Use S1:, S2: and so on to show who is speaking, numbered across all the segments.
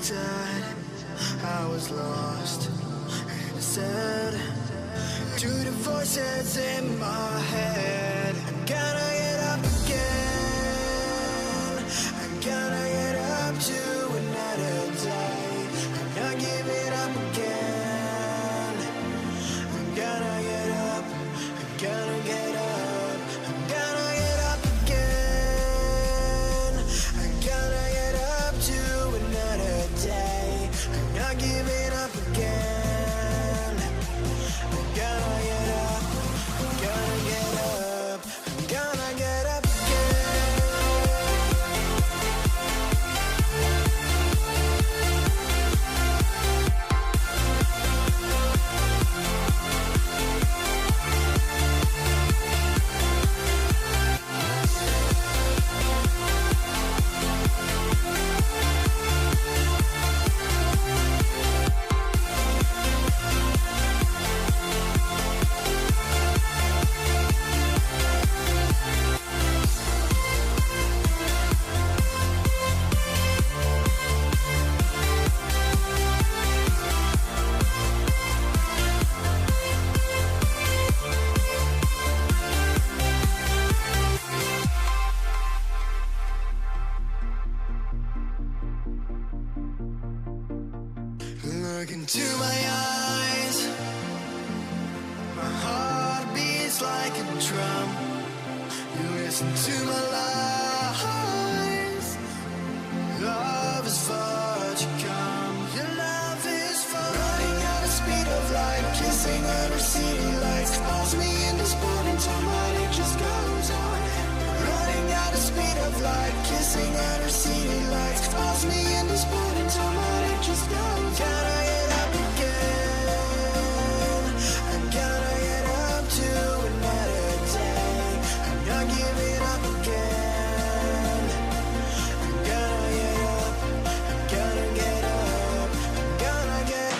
S1: tide, I was lost and sad to the voices in my head. I'm gonna get up again, I'm gonna get up to another day. I'm not giving up again. I'm gonna get up, I'm gonna get up, I'm gonna get up again. I'm gonna get up to another day. I'm not giving up again. I'm gonna get up, I'm gonna get up, I'm gonna get up Look into my eyes, my heart beats like a drum. You listen to my lies. Love is far to come. Your love is far. Running at the speed of light, kissing under city lights. Calls me in this morning till my day just goes on. Running at the speed of light, kissing under city lights. Calls me in this morning till my day just goes on. Gotta get up again. I'm gonna get up to another day. I'm not giving up again. I'm gonna get up, I'm gonna get up, I'm gonna get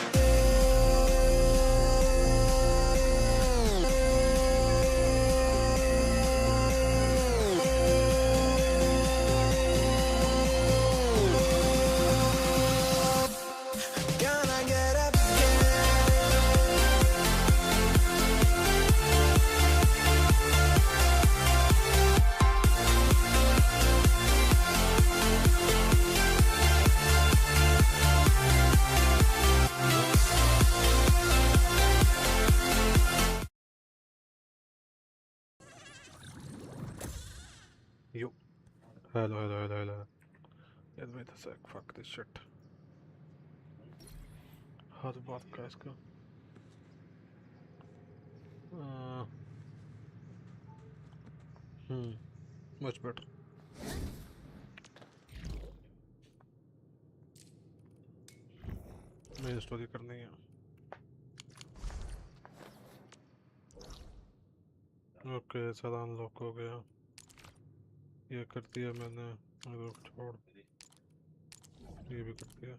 S2: Yo. Hello. Yeah, wait a sec. Fuck this shit. हाथ बात का इसका much better. Main story करनी है. Okay सारा unlock हो गया. ये कर दिया मैंने. रुक छोड़. ये भी कर दिया.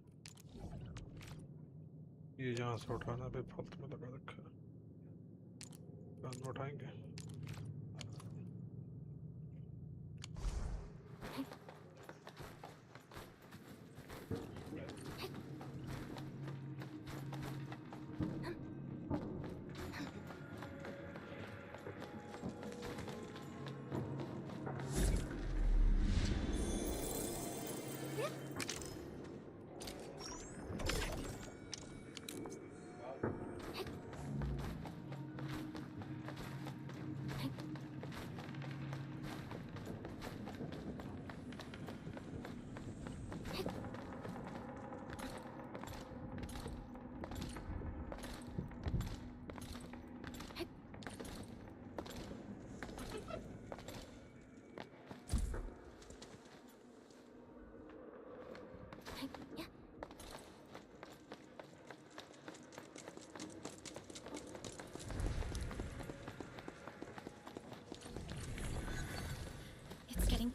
S2: ये यहाँ से उठाना भी फालतू में लगा रखा है. बाद में उठाएंगे.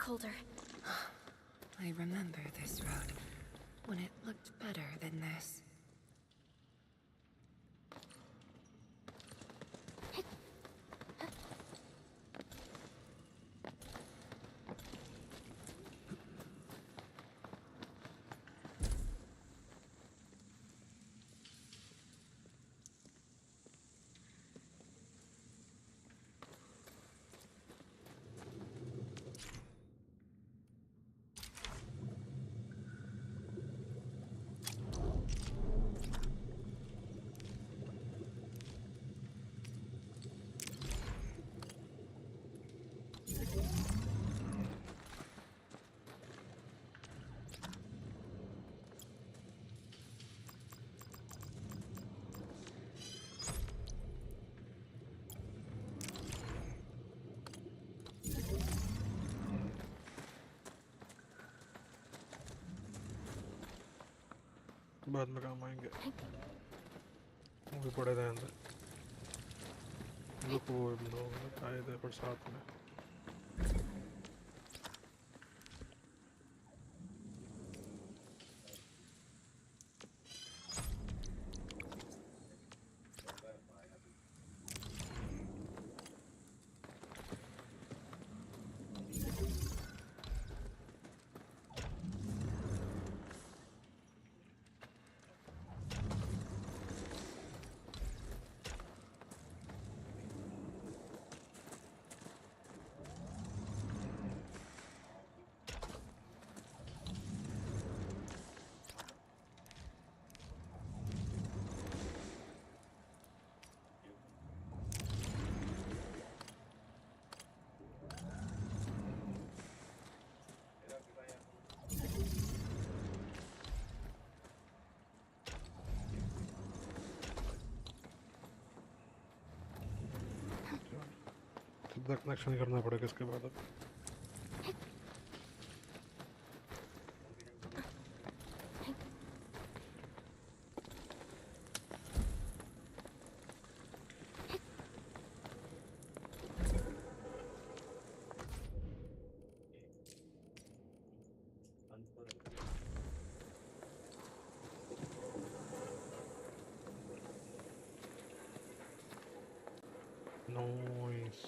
S3: Colder.
S4: I remember this road, when it looked better than this.
S2: बाद में काम आएंगे। वो भी पड़े रहेंगे। लोग वो लोग आए थे पर साथ में। सीधा कनेक्शन करना पड़ेगा इसके बाद अब। Nice.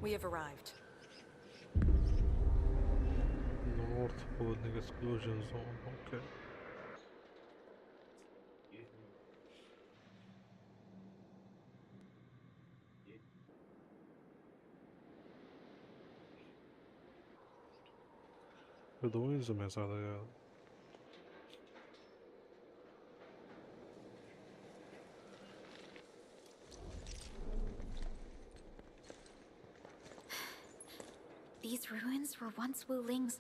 S5: We have arrived.
S2: North holding exclusion zone. Okay. ये दो ही समय सादा यार।
S3: These ruins were once Wuling's.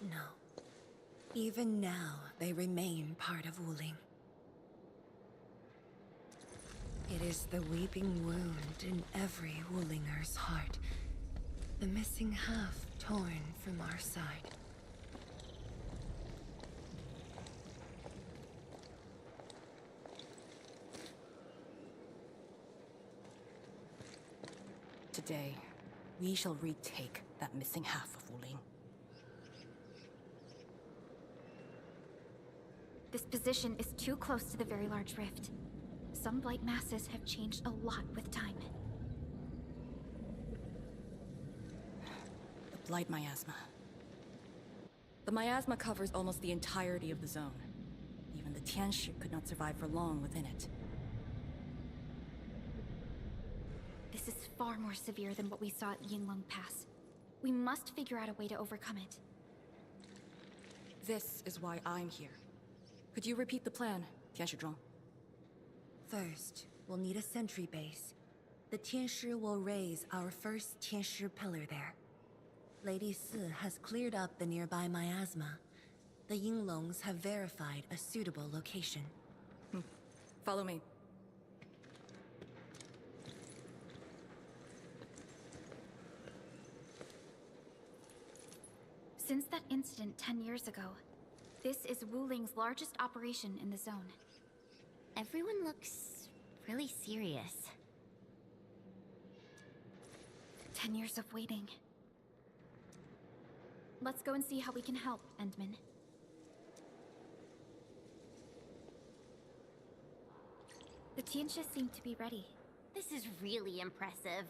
S4: No. Even now, they remain part of Wuling. It is the weeping wound in every Wulinger's heart. The missing half torn from our side.
S5: Today, we shall retake that missing half of Wuling.
S3: This position is too close to the very large rift. Some blight masses have changed a lot with time.
S5: The Blight Miasma. The miasma covers almost the entirety of the zone. Even the Tianshi could not survive for long within it.
S3: This is far more severe than what we saw at Yinglong Pass. We must figure out a way to overcome it.
S5: This is why I'm here. Could you repeat the plan, Tianshi?
S4: First, we'll need a sentry base. The Tianshi will raise our first Tianshi pillar there. Lady Si has cleared up the nearby miasma. The Yinglongs have verified a suitable location.
S5: Follow me.
S3: Since that incident 10 years ago, this is Wuling's largest operation in the zone.
S6: Everyone looks really serious.
S3: 10 years of waiting. Let's go and see how we can help, Endman. The Tianshi seem to be ready.
S6: This is really impressive.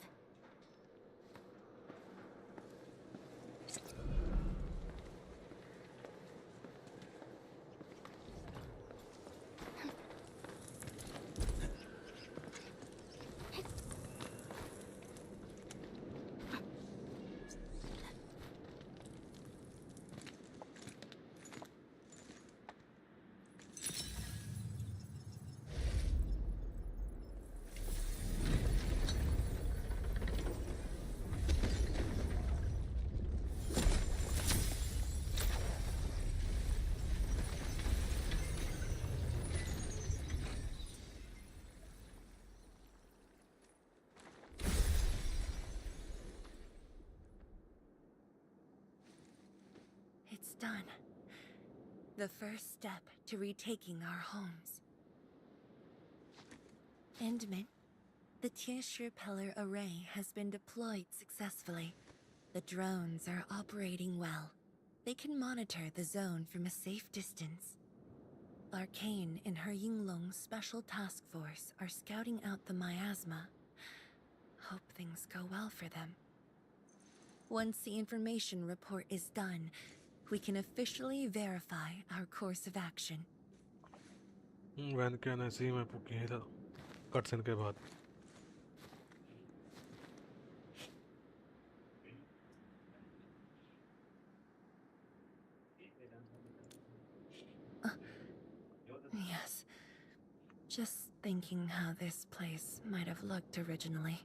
S4: almost done. The first step to retaking our homes. Endman, the Tianshi pillar array has been deployed successfully. The drones are operating well. They can monitor the zone from a safe distance. Arcane and her Yinglong special task force are scouting out the miasma. Hope things go well for them. Once the information report is done, we can officially verify our course of action.
S2: वैन क्या ना सी मैं पुकी है कटसन के बाद
S4: Yes. Just thinking how this place might have looked originally.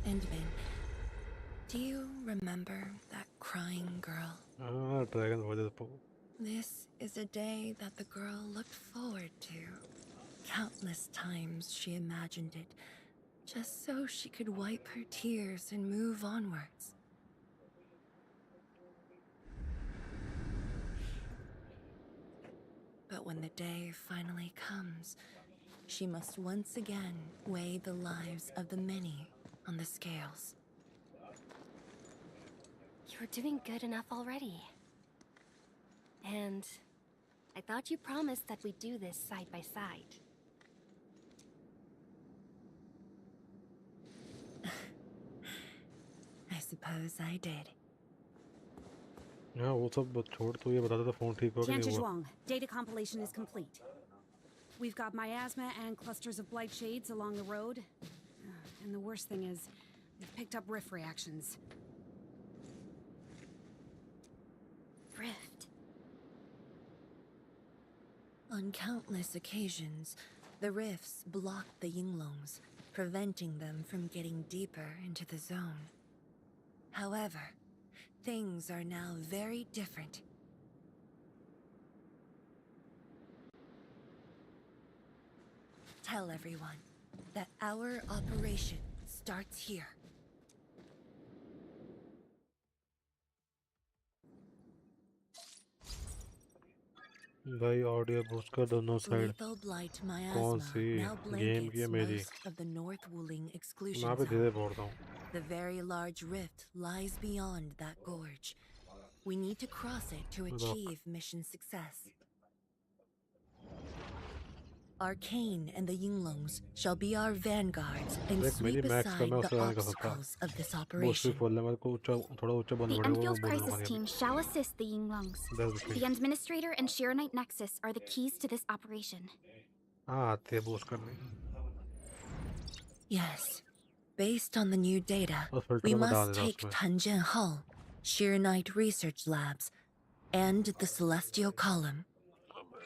S4: Endman, do you remember that crying girl?
S2: Dragon हो जाता
S4: This is a day that the girl looked forward to. Countless times she imagined it, just so she could wipe her tears and move onwards. But when the day finally comes, she must once again weigh the lives of the many on the scales.
S6: You're doing good enough already. And I thought you promised that we'd do this side by side.
S4: I suppose I did.
S2: हाँ वो सब छोड़ तो ये बता दो phone ठीक हो कि नहीं हुआ
S7: Zhuang, data compilation is complete. We've got miasma and clusters of blight shades along the road. And the worst thing is, we've picked up rift reactions.
S6: Rift.
S4: On countless occasions, the rifts blocked the Yinglongs, preventing them from getting deeper into the zone. However, things are now very different. Tell everyone that our operation starts here.
S2: भाई audio boost कर दोनों side
S4: Lethal blight
S2: कौन
S4: miasma
S2: सी
S4: now
S2: game की है
S4: blankets
S2: मेरी
S4: most of the North Wuling
S2: मैं
S4: exclusion
S2: पे धीरे
S4: zone.
S2: बोल रहा हूँ
S4: The very large rift lies beyond that gorge. We need to cross it to achieve mission success. Arcane and the Yinglongs shall be our vanguards and
S2: देख मेरी
S4: sweep
S2: max
S4: aside
S2: करना
S4: the
S2: उससे नहीं कर सकता
S4: obstacles of this
S2: बूस्ट भी
S4: operation.
S2: खोल ले मेरे को ऊंचा थोड़ा ऊंचा बोलना
S3: The
S2: पड़ेगा वो
S3: Enfield
S2: मैं बोलूंगा
S3: Crisis
S2: नहीं
S3: Team shall assist the Yinglongs.
S2: That's the
S3: The Administrator and Shironite Nexus are the keys to this operation.
S2: हाँ आते हैं बूस्ट करने
S4: Yes. Based on the new data,
S2: और फिल्टर
S4: we
S2: में डाल
S4: must
S2: देना
S4: take
S2: उसमें
S4: Tanjin Hall, Shironite Research Labs, and the Celestial Column.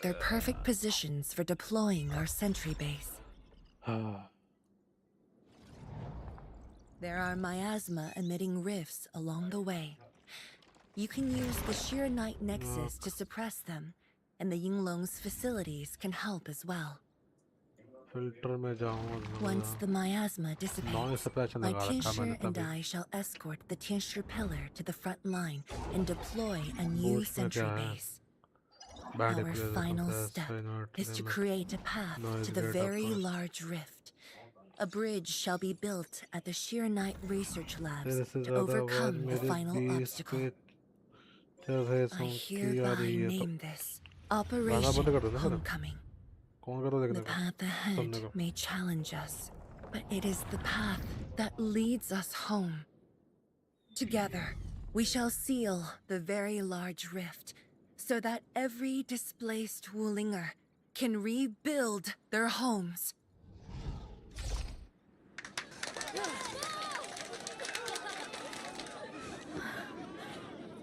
S4: They're perfect positions for deploying our sentry base.
S2: हाँ
S4: There are miasma-emitting rifts along the way. You can use the Shironite Nexus to suppress them, and the Yinglong's facilities can help as well.
S2: Filter में जाऊँ
S4: Once the miasma
S2: noise
S4: dissipates,
S2: suppression
S4: my
S2: लगा रखा
S4: Tianshi
S2: मैंने
S4: and
S2: तभी
S4: I shall escort the Tianshi pillar to the front line and deploy a new
S2: boost में
S4: sentry
S2: क्या है
S4: base.
S2: Band
S4: Our final step is to create a path to the very large rift. A bridge shall be built at the Shironite Research Labs to overcome the final obstacle. I hereby name this Operation Homecoming.
S2: कौन कर रहा है
S4: The
S2: देखने
S4: path ahead may challenge us, but it is the path that leads us home. Together, we shall seal the very large rift, so that every displaced Wulinger can rebuild their homes.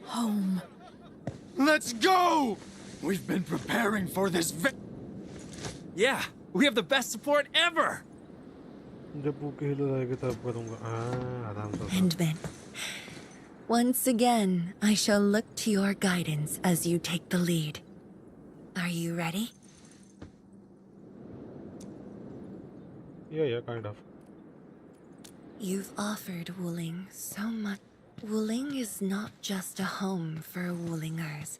S4: Home.
S8: Let's go! We've been preparing for this Yeah, we have the best support ever!
S2: जब वो खेल रहेगा तब करूँगा आराम से
S4: And then, once again, I shall look to your guidance as you take the lead. Are you ready?
S2: yeah kind of
S4: You've offered Wuling so much. Wuling is not just a home for Wulingers,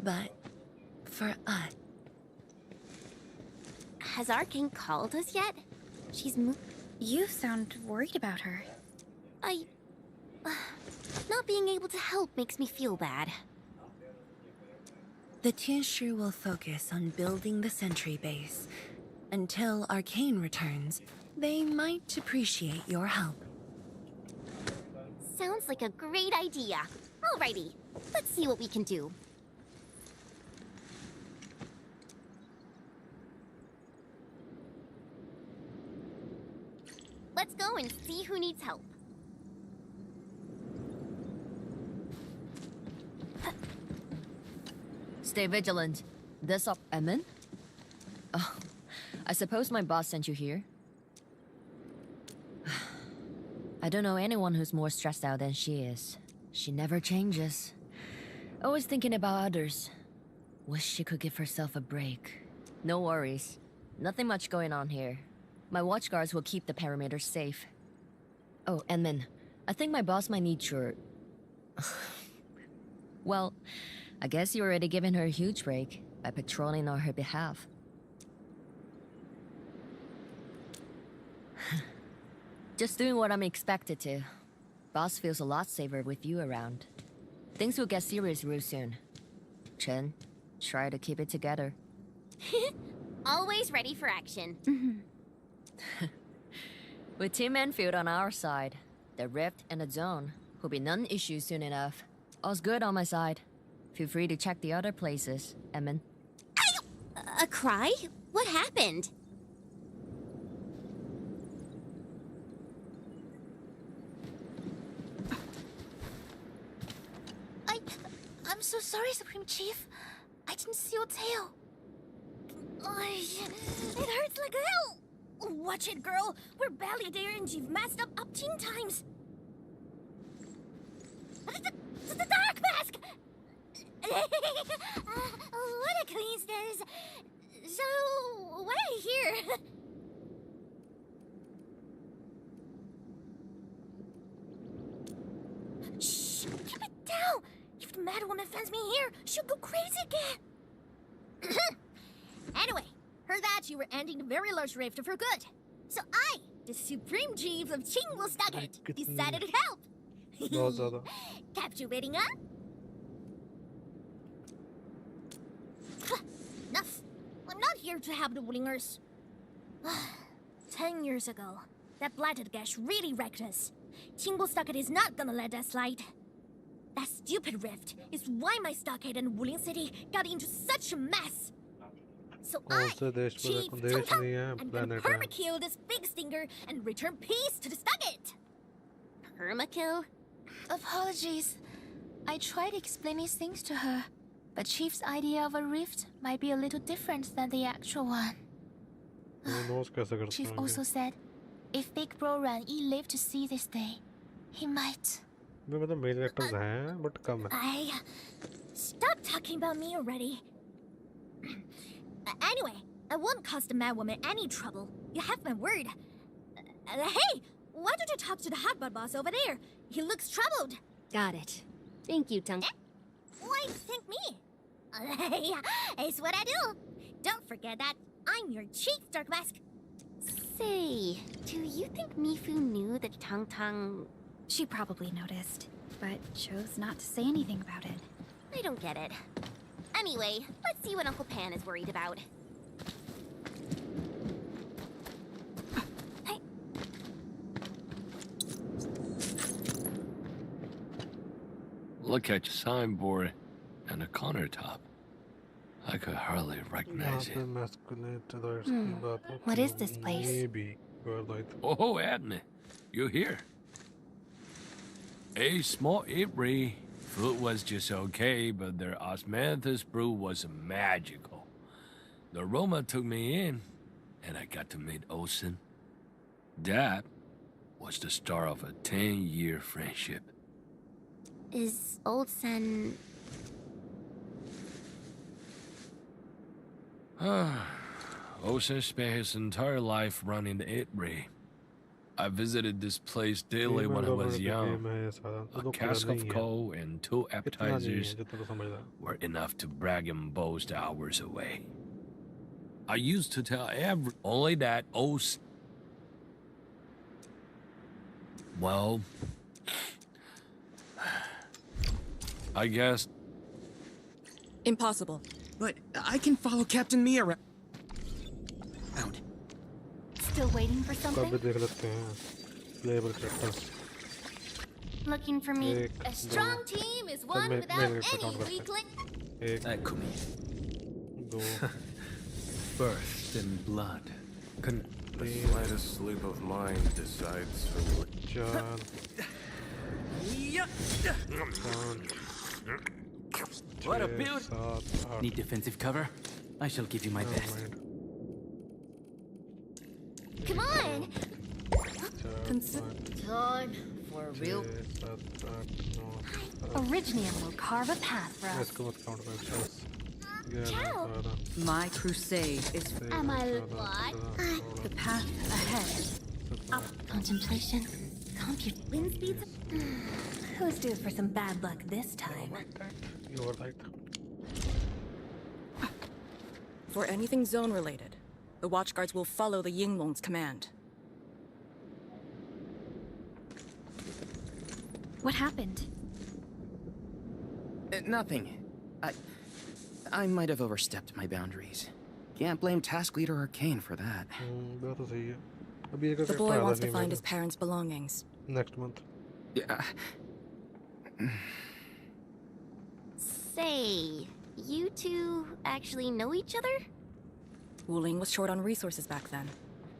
S4: but for us.
S6: Has our king called us yet?
S3: You sound worried about her.
S6: Not being able to help makes me feel bad.
S4: The Tianshi will focus on building the sentry base. Until Arcane returns, they might appreciate your help.
S6: Sounds like a great idea. Alrighty, let's see what we can do. Let's go and see who needs help.
S9: Stay vigilant. This up, Emin? Oh, I suppose my boss sent you here? I don't know anyone who's more stressed out than she is. She never changes. Always thinking about others. Wish she could give herself a break. No worries. Nothing much going on here. My watchguards will keep the perimeter safe. Oh, Edmund, I think my boss might need your... Well, I guess you're already giving her a huge break by patrolling on her behalf. Just doing what I'm expected to. Boss feels a lot safer with you around. Things will get serious real soon. Chen, try to keep it together.
S6: Always ready for action.
S9: With Team Enfield on our side, the rift and the zone will be non-issue soon enough. All's good on my side. Feel free to check the other places, Emin.
S6: A cry? What happened? I'm so sorry, Supreme Chief. I didn't see your tail. It hurts like hell. Watch it, girl. We're barely there and you've messed up 10 times. The dark mask! What a coincidence. So, why are you here? Shh! Keep it down! If the mad woman finds me here, she'll go crazy again. Anyway, heard that you were ending the very large rift for good. So I, the Supreme Chief of Qingwu, decided to help.
S2: बहुत ज़्यादा.
S6: Captivating, huh? Enough. I'm not here to help the Wulingers. 10 years ago, that blighted gash really wrecked us. Qingwu is not gonna let that slide. That stupid rift is why my stockade and Wuling City got into such a mess. So I, Chief Tong, I'm gonna permakill this big stinger and return peace to the stockade. Permakill?
S3: Apologies. I tried explaining things to her, but Chief's idea of a rift might be a little different than the actual one. Chief also said, if Big Bro Ran Yi lived to see this day, he might.
S2: मतलब male actors हैं but कम है.
S6: Stop talking about me already. Anyway, I won't cause the mad woman any trouble. You have my word. Hey, why don't you talk to the hotbot boss over there? He looks troubled.
S7: Got it. Thank you, Tung.
S6: Why thank me? It's what I do. Don't forget that I'm your chief, Dark Mask. Say, do you think Mifu knew that Tang?
S3: She probably noticed, but chose not to say anything about it.
S6: I don't get it. Anyway, let's see what Uncle Pan is worried about. Hey.
S10: Look at your signboard and the countertop. I could hardly recognize it.
S3: What is this place?
S10: Oh, Admin, you here? A small apiary. Food was just okay, but their osmanthus brew was magical. The aroma took me in, and I got to meet Olsen. That was the start of a 10-year friendship.
S6: Is Olsen...
S10: Olsen spent his entire life running the apiary. I visited this place daily when I was young. A cask of coal and 2 appetizers were enough to brag and boast hours away. I used to tell only that well, I guess.
S8: Impossible. But I can follow Captain Me around.
S6: Still waiting for something? Looking for me? A strong team is one without any weakling.
S11: Birthed in blood. The slightest sleep of mind decides who.
S12: What a build! Need defensive cover? I shall give you my best.
S6: Come on!
S9: Time for a real.
S6: Originium will carve a path for us. Ciao!
S7: My crusade is.
S6: Am I what?
S7: The path ahead.
S6: Contemplation. Wind speeds. Who's due for some bad luck this time?
S2: You are right.
S5: For anything zone related, the watchguards will follow the Yinglong's command.
S7: What happened?
S8: Nothing. I might have overstepped my boundaries. Can't blame Task Leader Arcane for that.
S5: The boy wants to find his parents' belongings.
S2: Next month.
S8: Yeah.
S6: Say, you two actually know each other?
S5: Wuling was short on resources back then.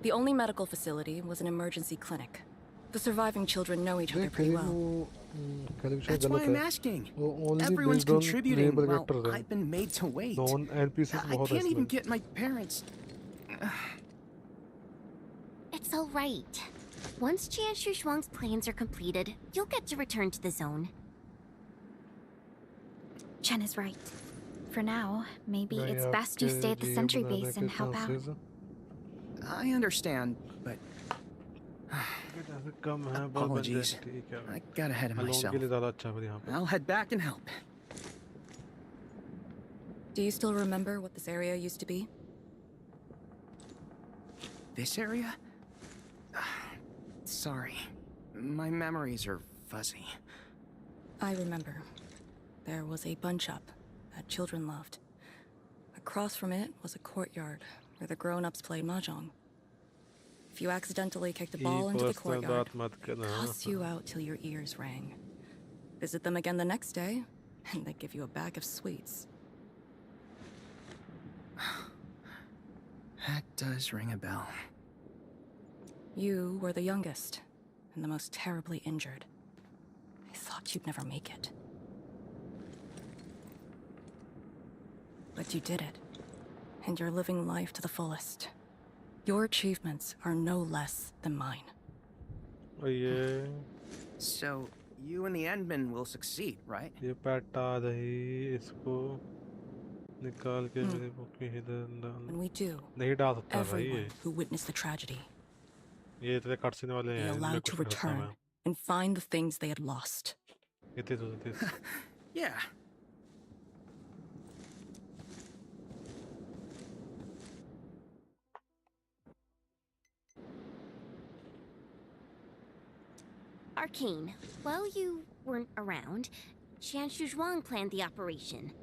S5: The only medical facility was an emergency clinic. The surviving children know each other pretty well.
S8: That's why I'm asking. Everyone's contributing while I've been made to wait. I can't even get my parents.
S6: It's all right. Once Jianshu Shuang's plans are completed, you'll get to return to the zone.
S7: Chen is right. For now, maybe it's best you stay at the sentry base and help out.
S8: I understand, but... Apologies. I got ahead of myself. I'll head back and help.
S5: Do you still remember what this area used to be?
S8: This area? Sorry. My memories are fuzzy.
S5: I remember. There was a bun shop that children loved. Across from it was a courtyard where the grown-ups played mahjong. If you accidentally kicked a ball into the courtyard, they'd cuss you out till your ears rang. Visit them again the next day, and they'd give you a bag of sweets.
S8: That does ring a bell.
S5: You were the youngest, and the most terribly injured. I thought you'd never make it. But you did it, and you're living life to the fullest. Your achievements are no less than mine.
S2: Oh yeah.
S8: So, you and the Endmen will succeed, right?
S2: ये PETA दही इसको निकाल के मेरे book में hidden डाल.
S5: When we do,
S2: नहीं डाल सकता भाई ये.
S5: everyone who witnessed the tragedy
S2: ये तेरे कटसीन वाले
S5: be
S2: हैं.
S5: allowed to return and find the things they had lost.
S2: It is.
S8: Yeah.
S6: Arcane, while you weren't around, Jianshu Zhuang planned the operation.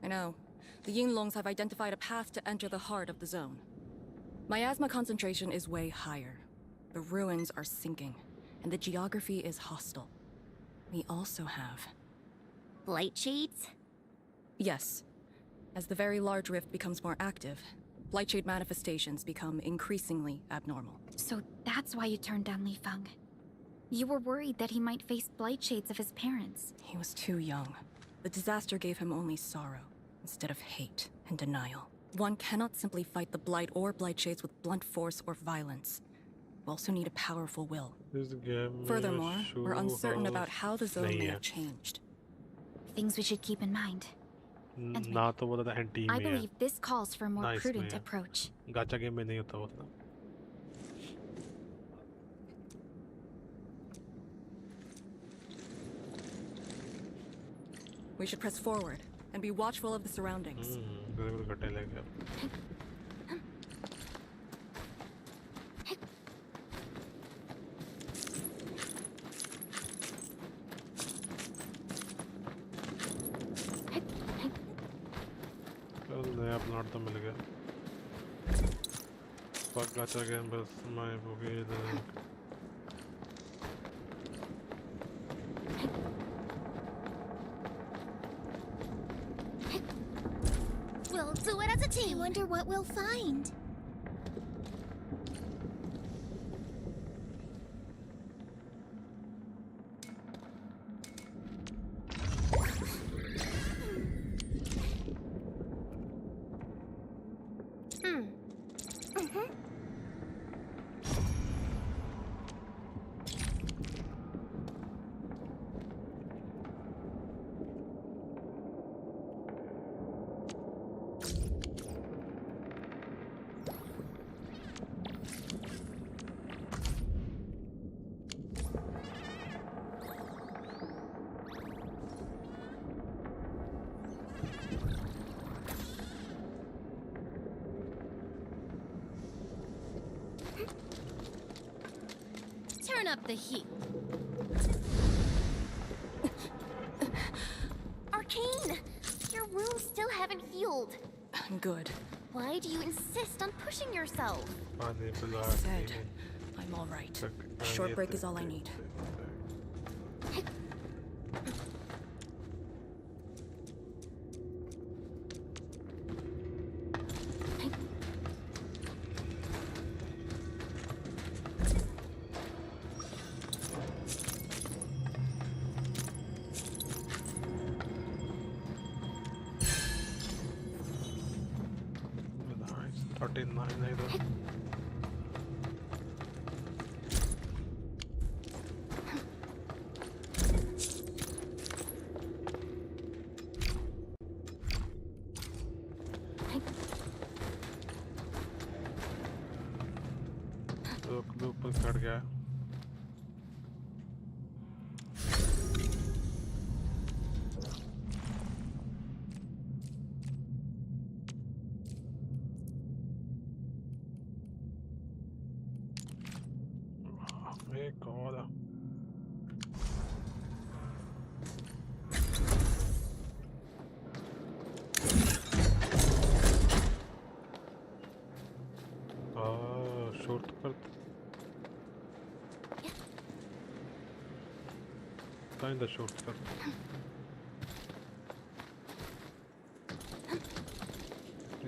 S5: I know. The Yinglongs have identified a path to enter the heart of the zone. Miasma concentration is way higher. The ruins are sinking, and the geography is hostile. We also have...
S6: Blight shades?
S5: Yes. As the very large rift becomes more active, Blightshade manifestations become increasingly abnormal.
S7: So that's why you turned down Li Feng. You were worried that he might face blight shades of his parents.
S5: He was too young. The disaster gave him only sorrow, instead of hate and denial. One cannot simply fight the blight or blight shades with blunt force or violence. You also need a powerful will. Furthermore, we're uncertain about how the zone may have changed.
S7: Things we should keep in mind. And I believe this calls for a more prudent approach.
S5: We should press forward and be watchful of the surroundings.
S2: जरूर घटे लगे. नया plot तो मिल गया. Fuck gacha again, but my boogie.
S6: We'll do it as a team. I wonder what we'll find. Turn up the heat. Arcane! Your wounds still haven't healed.
S5: I'm good.
S6: Why do you insist on pushing yourself?
S5: Said, I'm all right. A short break is all I need.
S2: Cut गया. एक और short करते kinda shortcut.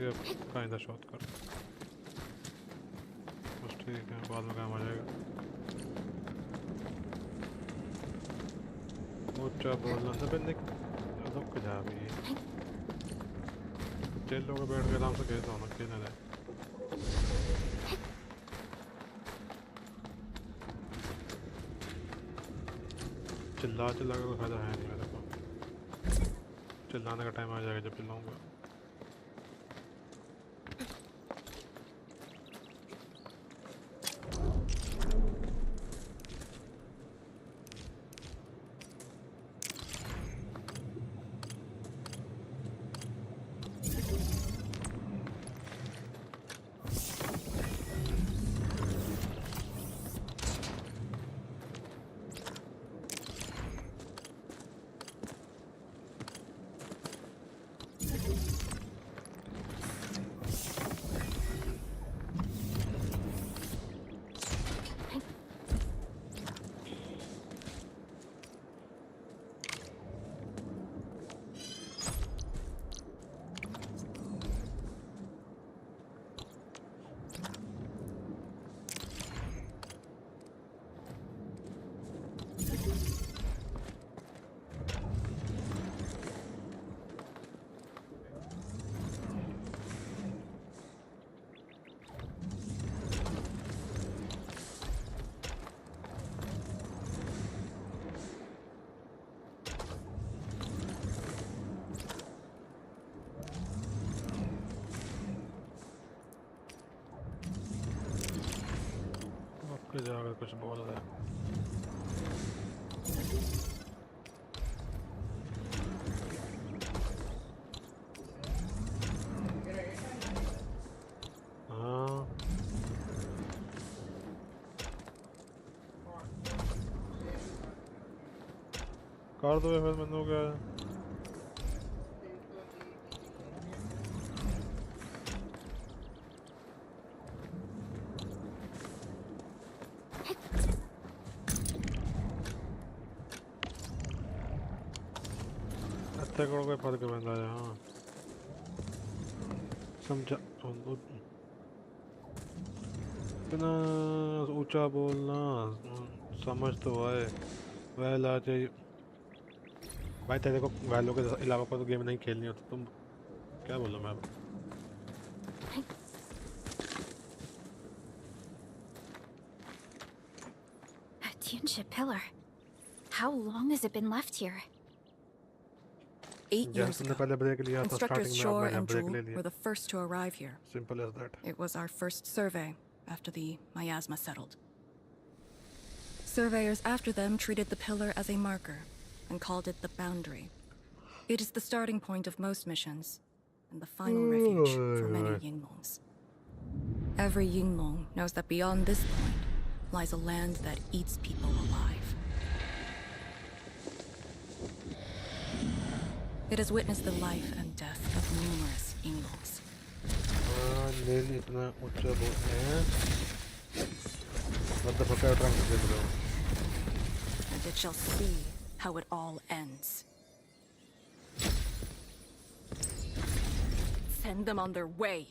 S2: Yep, kinda shortcut. बस ठीक है, बाद में काम आ जाएगा. ऊंचा बोलना था बंदे रुक जा भी. चल लोग बैठ के आराम से खेलता हूँ ना, खेलने लगे. चिल्ला चिल्ला का फायदा है नहीं मेरे को. चिल्लाने का टाइम आ जाएगा जब चिल्लाऊंगा. जाकर कुछ बोल रहा है. कर दो फिर मैंने हो गया अच्छा करो कोई फर्क बंदा है हाँ समझा इतना ऊंचा बोलना समझ तो आए वैल आ चाहिए भाई तेरे को वैलों के अलावा कोई तो गेम नहीं खेलनी होती तुम क्या बोलो मैं
S13: A Tianshi pillar. How long has it been left here?
S5: 8 years ago, instructors Shore and Jewel were the first to arrive here.
S2: Simple as that.
S5: It was our first survey after the miasma settled. Surveyors after them treated the pillar as a marker and called it the boundary. It is the starting point of most missions and the final refuge for many Yinglongs. Every Yinglong knows that beyond this point lies a land that eats people alive. It has witnessed the life and death of numerous Yinglongs.
S2: What the fuck are you trying to do?
S5: And it shall see how it all ends. Send them on their way.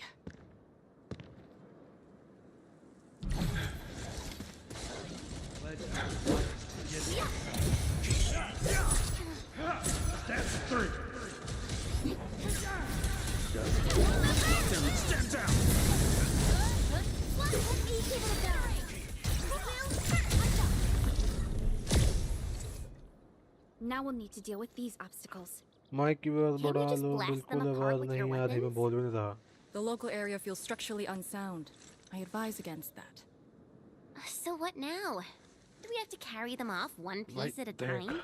S1: That's 3. Stand down.
S13: Now we'll need to deal with these obstacles.
S2: Mic की आवाज बढ़ा लो बिल्कुल आवाज नहीं आ रही मैं बोल भी नहीं रहा
S5: The local area feels structurally unsound. I advise against that.
S6: So what now? Do we have to carry them off one piece at a time?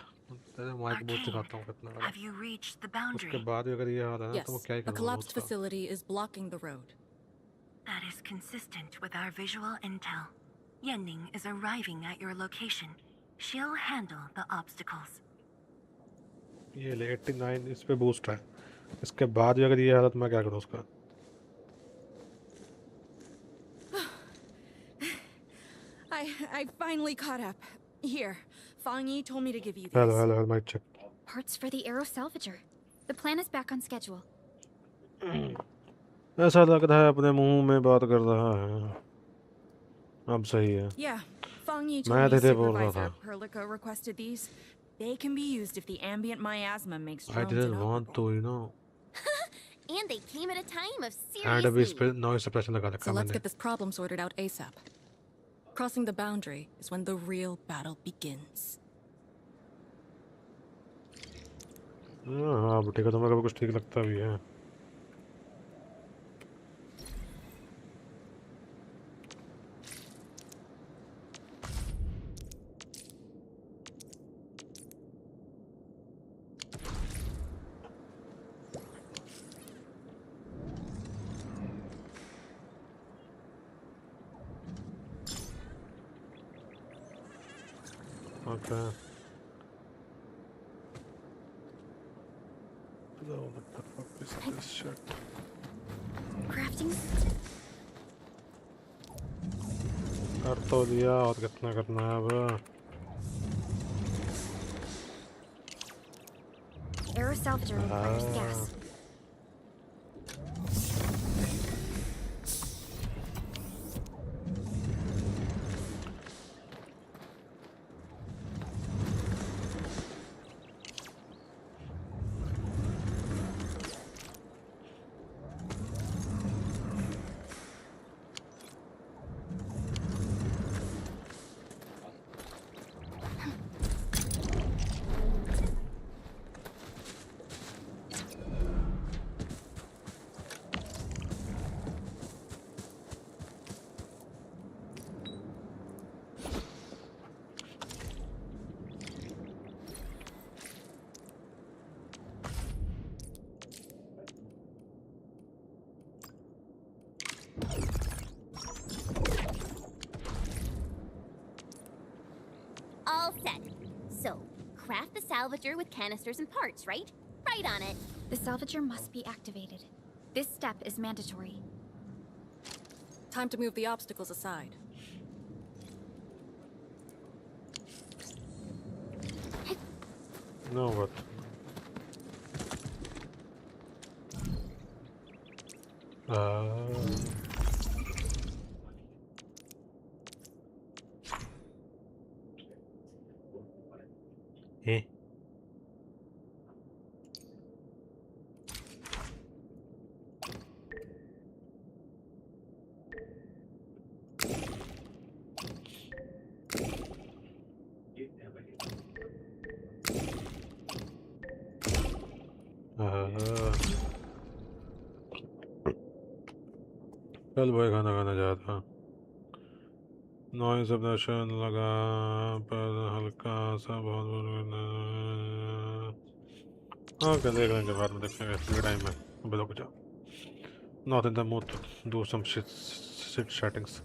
S4: Have you reached the boundary?
S5: Yes, a collapsed facility is blocking the road.
S4: That is consistent with our visual intel. Yenning is arriving at your location. She'll handle the obstacles.
S2: ये ले 89 इस पे boost है इसके बाद भी अगर ये हालत मैं क्या करूँ उसका
S5: I finally caught up. Here, Fang Yi told me to give you these.
S2: Hello, mic check.
S13: Parts for the arrow salvager. The plan is back on schedule.
S2: ऐसा लग रहा है अपने मुंह में बात कर रहा है अब सही है
S5: Yeah, Fang Yi told me Supervisor Perlica requested these. They can be used if the ambient miasma makes drones
S2: I didn't want to, you know.
S6: And they came at a time of serious
S2: And अभी noise suppression लगा रखा
S5: So let's get this problem sorted out ASAP. Crossing the boundary is when the real battle begins.
S2: हाँ ठीक है तुम्हें कभी कुछ ठीक लगता भी है Okay. What the fuck is this shit?
S13: Crafting?
S2: कर तो दिया और कितना करना है अब?
S13: Arrow salvager requires gas.
S14: salvager with canisters and parts, right? Right on it.
S13: The salvager must be activated. This step is mandatory.
S5: Time to move the obstacles aside.
S2: No, what? Eh? कल भाई खाना खाना चाहता noise updation लगा पर हल्का सा बहुत हाँ कल देख लेंगे बाद में देखेंगे फ्री टाइम में अभी रुक जाओ not in the mood to do some shit settings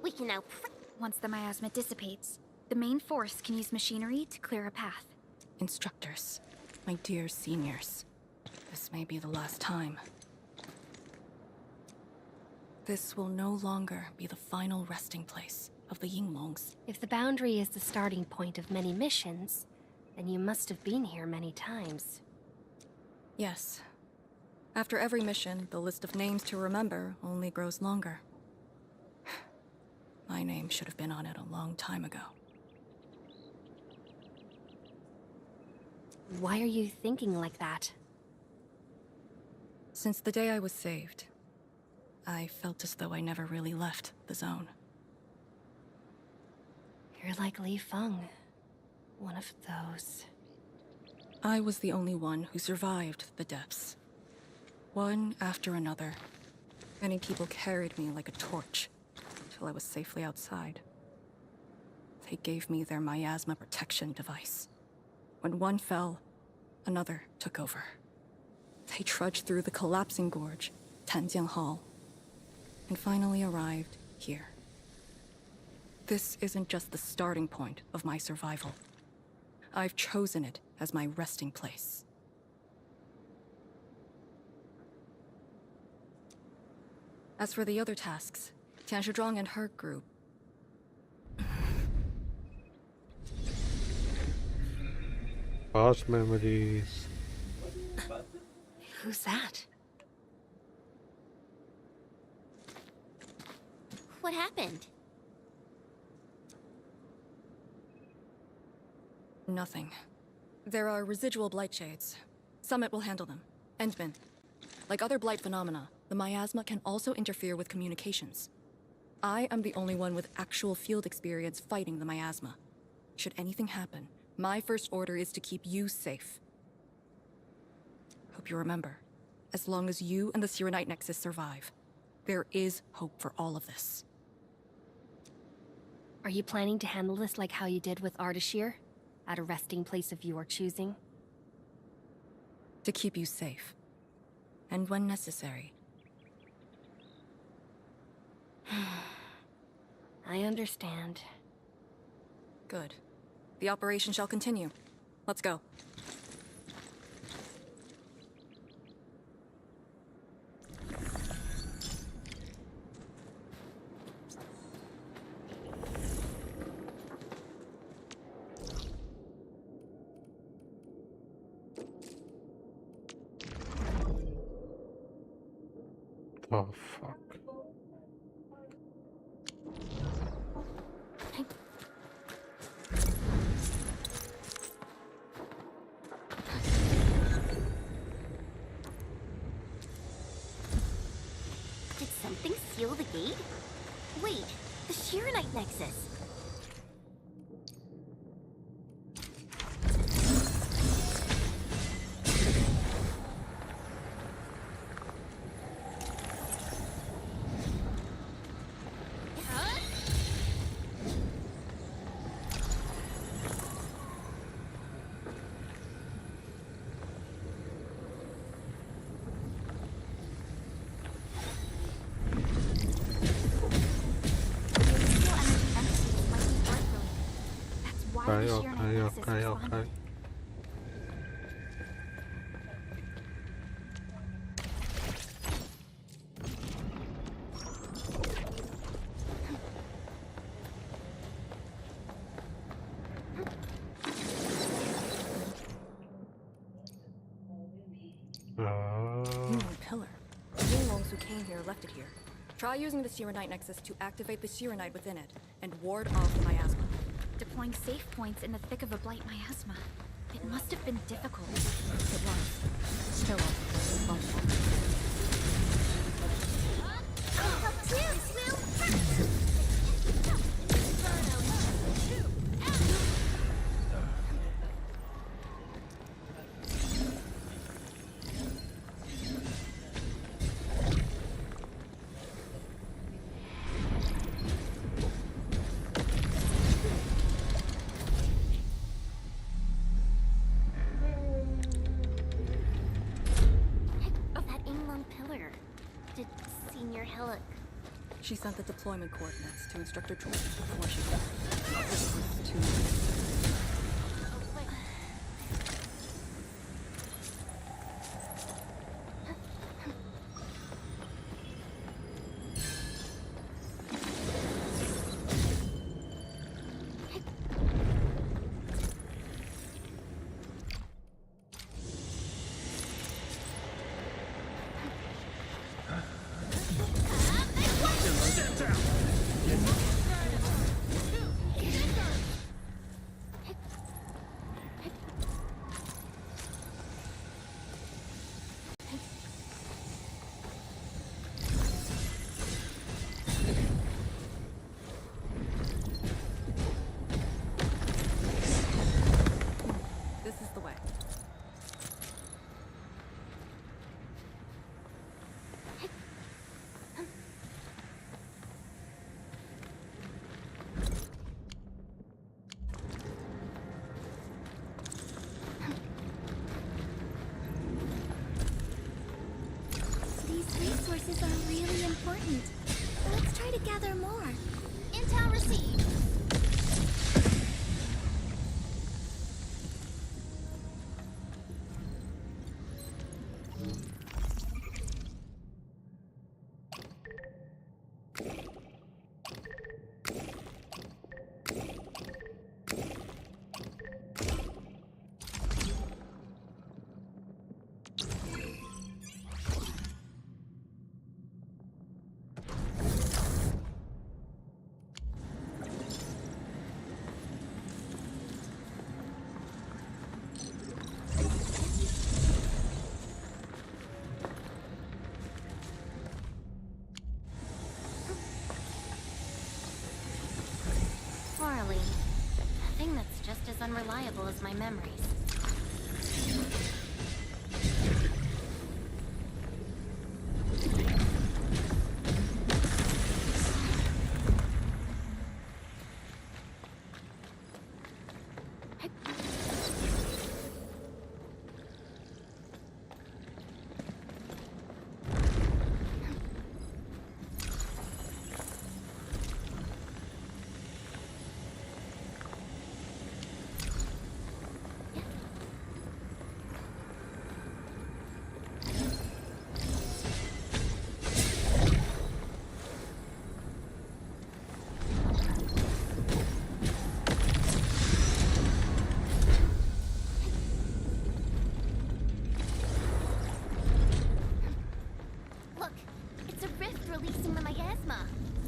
S6: We can now.
S13: Once the miasma dissipates, the main force can use machinery to clear a path.
S5: Instructors, my dear seniors, this may be the last time. This will no longer be the final resting place of the Yinglongs.
S15: If the boundary is the starting point of many missions, then you must have been here many times.
S5: Yes. After every mission, the list of names to remember only grows longer. My name should have been on it a long time ago.
S15: Why are you thinking like that?
S5: Since the day I was saved, I felt as though I never really left the zone.
S15: You're like Li Feng. One of those.
S5: I was the only one who survived the depths. One after another. Many people carried me like a torch. I was safely outside. They gave me their miasma protection device. When one fell, another took over. They trudged through the collapsing gorge, Tanjiang Hall, and finally arrived here. This isn't just the starting point of my survival. I've chosen it as my resting place. As for the other tasks, Tianshizhuang and her group.
S2: Past memories.
S15: Who's that?
S6: What happened?
S5: Nothing. There are residual blight shades. Summit will handle them. Endman. Like other blight phenomena, the miasma can also interfere with communications. I am the only one with actual field experience fighting the miasma. Should anything happen, my first order is to keep you safe. Hope you remember, as long as you and the Sirenite Nexus survive, there is hope for all of this.
S15: Are you planning to handle this like how you did with Ardashir? At a resting place of your choosing?
S5: To keep you safe. And when necessary.
S15: I understand.
S5: Good. The operation shall continue. Let's go.
S2: Oh, fuck.
S6: Did something seal the gate? Wait, the Shirenite Nexus.
S2: Okay, okay.
S5: Pillar. The monks who came here left it here. Try using the Serenite Nexus to activate the Serenite within it and ward off the miasma.
S13: Deploying safe points in the thick of a blight miasma. It must have been difficult.
S5: It was. Still functional. She sent the deployment coordinates to Instructor Troy before she left. This was too late.
S6: Resources are really important. Let's try to gather more. Intel received. A thing that's just as unreliable as my memories. Releasing the miasma.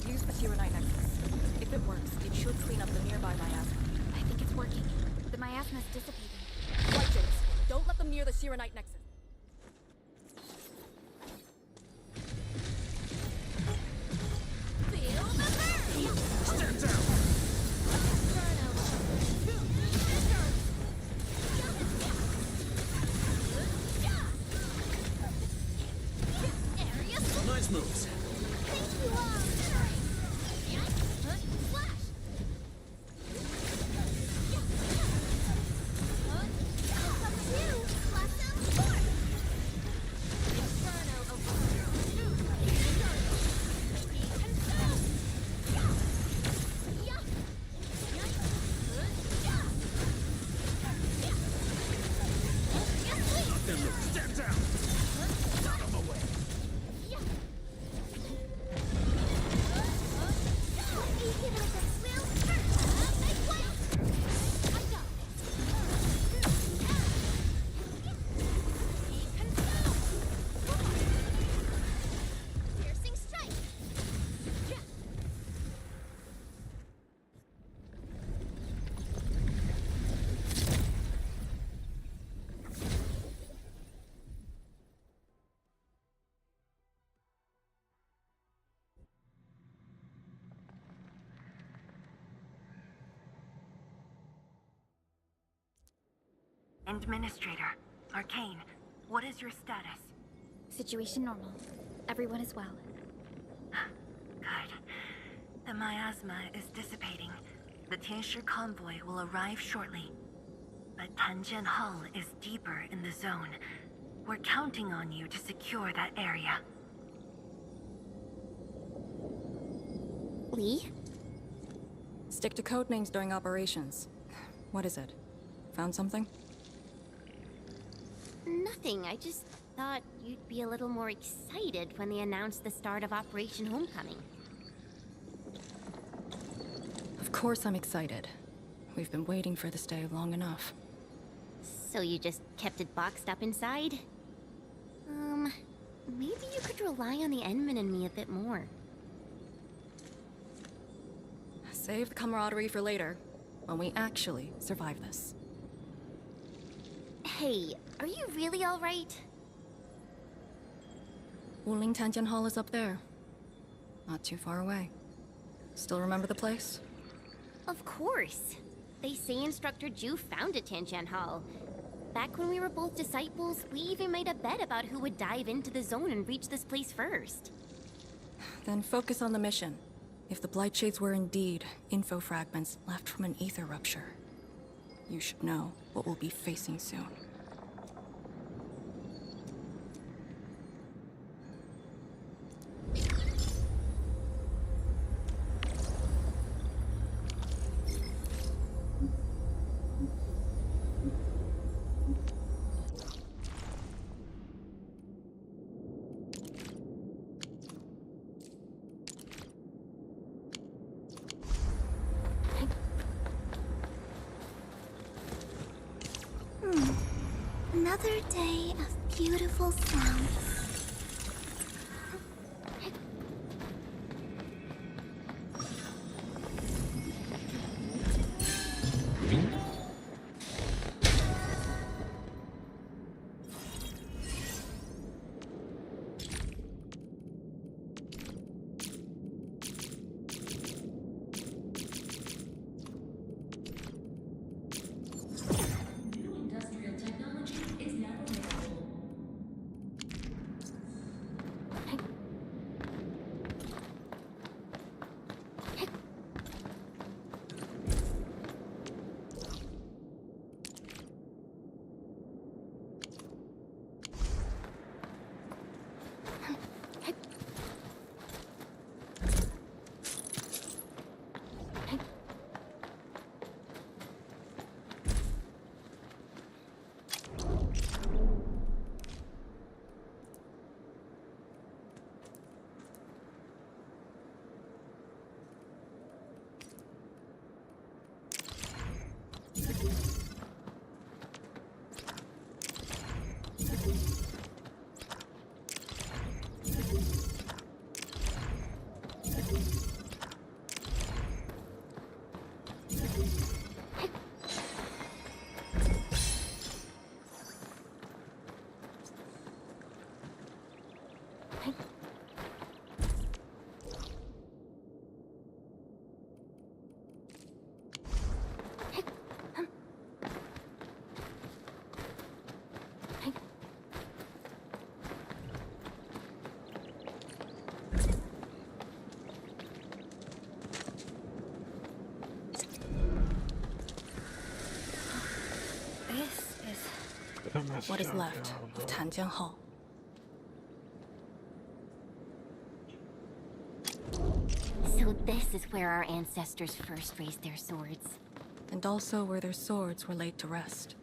S5: Use the Serenite Nexus. If it works, it should clean up the nearby miasma.
S13: I think it's working. The miasma's dissipating.
S5: Righteous. Don't let them near the Serenite Nexus.
S6: Feel the burn! Stand down!
S12: Nice moves.
S6: Thank you all! Flash!
S4: Administrator, Arcane, what is your status?
S13: Situation normal. Everyone is well.
S4: Good. The miasma is dissipating. The Tianshi convoy will arrive shortly. But Tanjian Hall is deeper in the zone. We're counting on you to secure that area.
S13: Lee?
S5: Stick to code names during operations. What is it? Found something?
S14: Nothing. I just thought you'd be a little more excited when they announced the start of Operation Homecoming.
S5: Of course I'm excited. We've been waiting for this day long enough.
S14: So you just kept it boxed up inside? Maybe you could rely on the Endman and me a bit more.
S5: Save the camaraderie for later, when we actually survive this.
S14: Hey, are you really alright?
S5: Wuling Tanjian Hall is up there. Not too far away. Still remember the place?
S14: Of course. They say Instructor Ju founded Tianqian Hall. Back when we were both disciples, we even made a bet about who would dive into the zone and reach this place first.
S5: Then focus on the mission. If the Blight Shades were indeed info fragments left from an ether rupture, you should know what we'll be facing soon.
S3: Another day of beautiful sounds.
S5: What is left of Tanjian Hall.
S14: So this is where our ancestors first raised their swords.
S5: And also where their swords were laid to rest.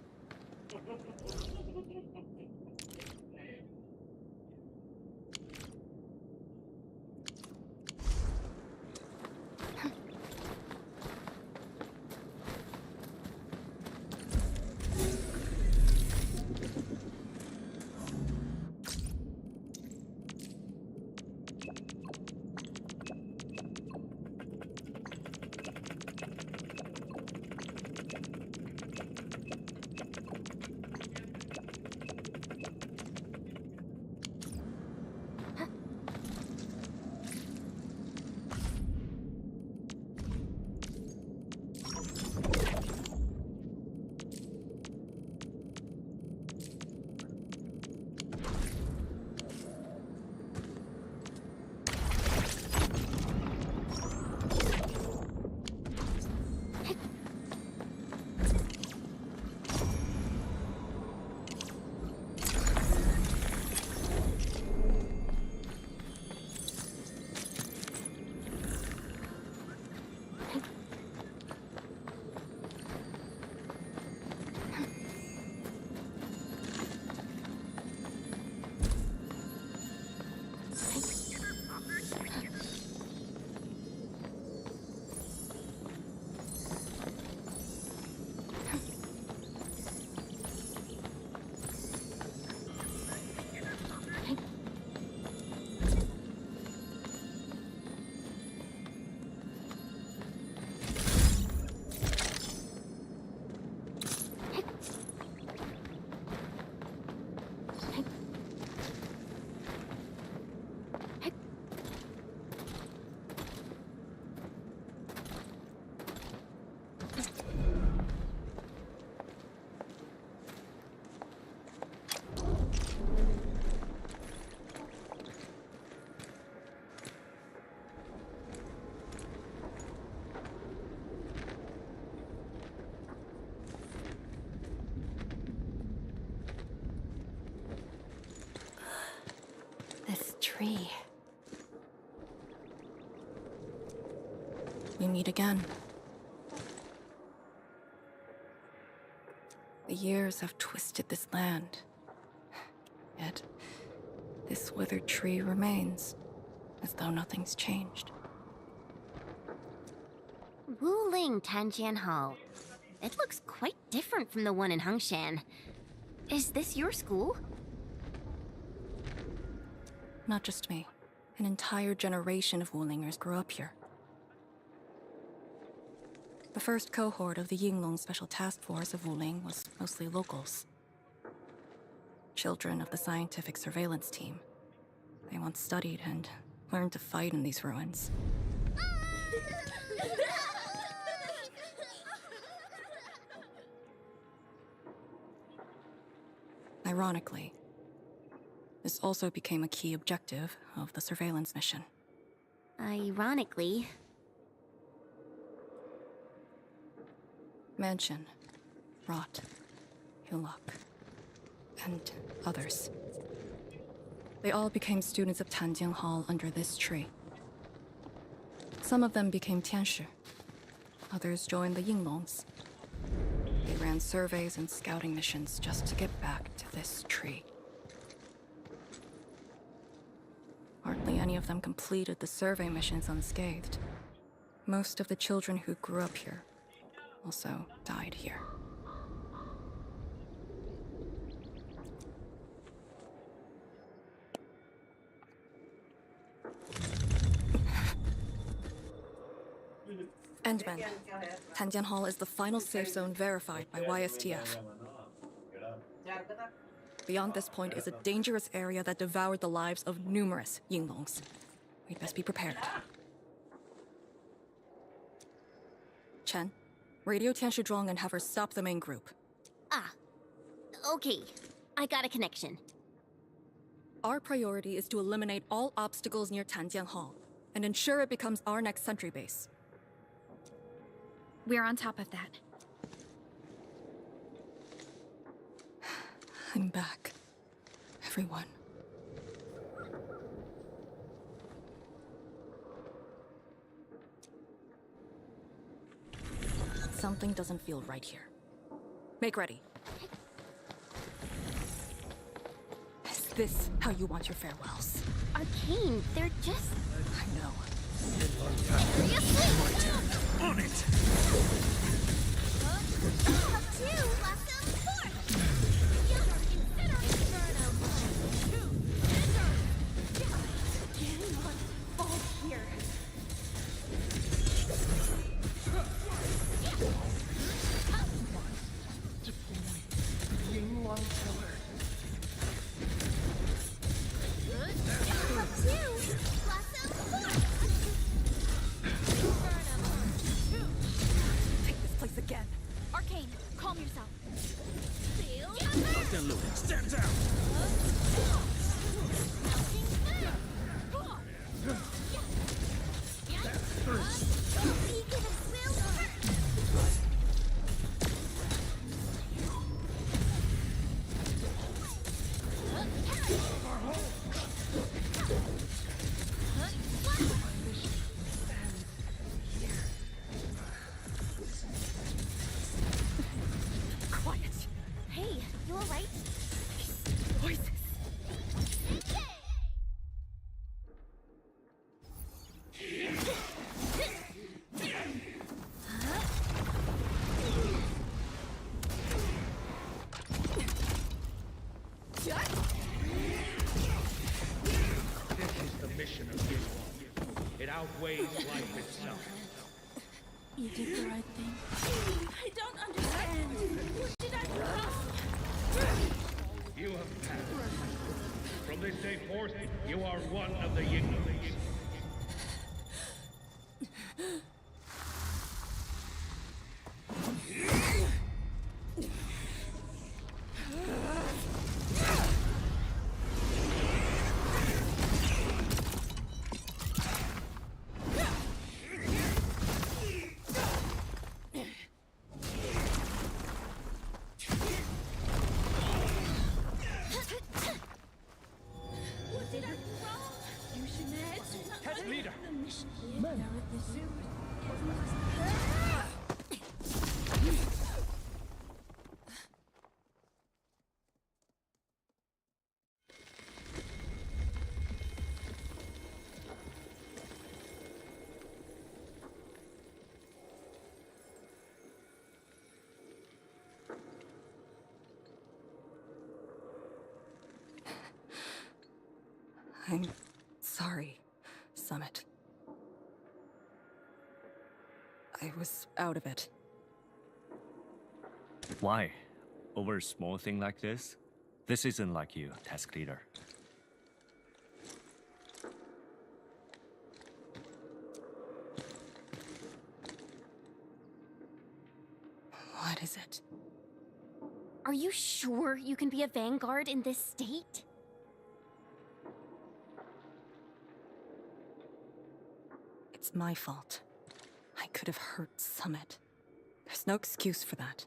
S5: we meet again. The years have twisted this land. Yet, this withered tree remains, as though nothing's changed.
S14: Wuling Tanjian Hall. It looks quite different from the one in Hungshan. Is this your school?
S5: Not just me. An entire generation of Wulingers grew up here. The first cohort of the Yinglong Special Task Force of Wuling was mostly locals. Children of the scientific surveillance team. They once studied and learned to fight in these ruins. Ironically, this also became a key objective of the surveillance mission.
S14: Ironically.
S5: Mansion, Rot, Hillock, and others. They all became students of Tanjian Hall under this tree. Some of them became Tianshi. Others joined the Yinglongs. They ran surveys and scouting missions just to get back to this tree. Hardly any of them completed the survey missions unscathed. Most of the children who grew up here also died here. Endman. Tanjian Hall is the final safe zone verified by YSTF. Beyond this point is a dangerous area that devoured the lives of numerous Yinglongs. We'd best be prepared. Chen, radio Tianshi Zhuang and have her stop the main group.
S14: Ah. Okay. I got a connection.
S5: Our priority is to eliminate all obstacles near Tanjian Hall and ensure it becomes our next sentry base.
S13: We're on top of that.
S5: I'm back. Everyone. Something doesn't feel right here. Make ready. Is this how you want your farewells?
S14: Arcane, they're just...
S5: I know.
S14: Seriously?
S1: On it!
S6: Up two, blossom, four!
S5: Take this place again.
S6: Arcane, calm yourself.
S1: Then look, stand down!
S5: Quiet.
S6: Hey, you alright?
S5: Voices.
S16: This is the mission of this one. It outweighs life itself.
S17: You did the right thing. I don't understand. What did I do?
S16: You have passed. From this day forth, you are one of the Yinglings.
S17: What did I do wrong? You should know.
S16: Test leader.
S17: The mission.
S5: I'm sorry, Summit. I was out of it.
S18: Why? Over a small thing like this? This isn't like you, task leader.
S5: What is it?
S14: Are you sure you can be a vanguard in this state?
S5: It's my fault. I could have hurt Summit. There's no excuse for that.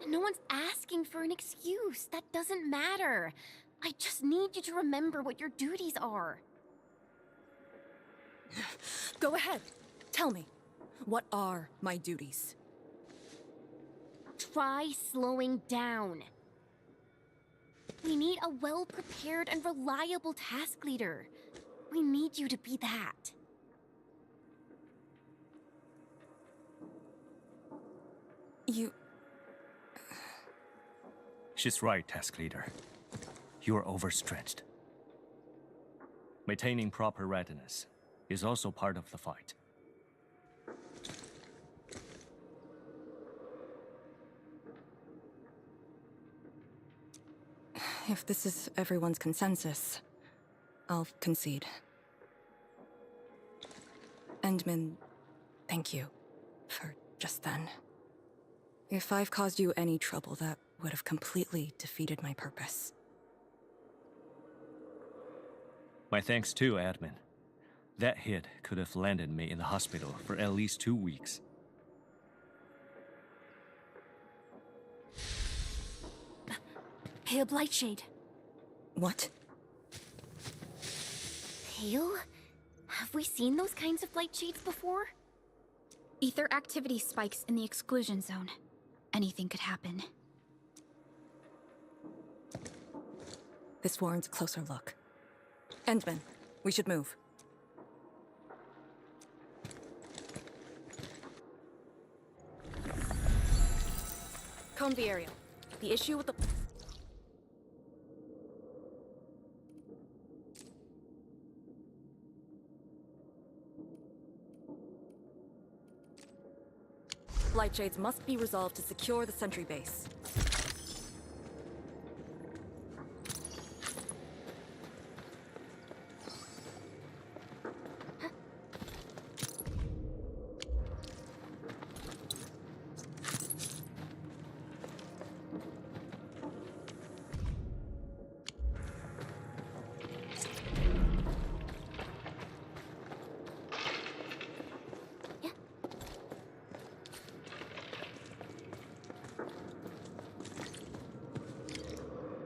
S14: No one's asking for an excuse. That doesn't matter. I just need you to remember what your duties are.
S5: Go ahead. Tell me. What are my duties?
S14: Try slowing down. We need a well-prepared and reliable task leader. We need you to be that.
S5: You...
S18: She's right, task leader. You are overstretched. Maintaining proper readiness is also part of the fight.
S5: If this is everyone's consensus, I'll concede. Endman, thank you for just then. If I've caused you any trouble, that would have completely defeated my purpose.
S18: My thanks too, admin. That hit could have landed me in the hospital for at least 2 weeks.
S15: Pale Blightshade.
S5: What?
S14: Pale? Have we seen those kinds of light shades before?
S13: Ether activity spikes in the exclusion zone. Anything could happen.
S5: This warrants a closer look. Endman, we should move. Comb the aerial. The issue with the... Light shades must be resolved to secure the sentry base.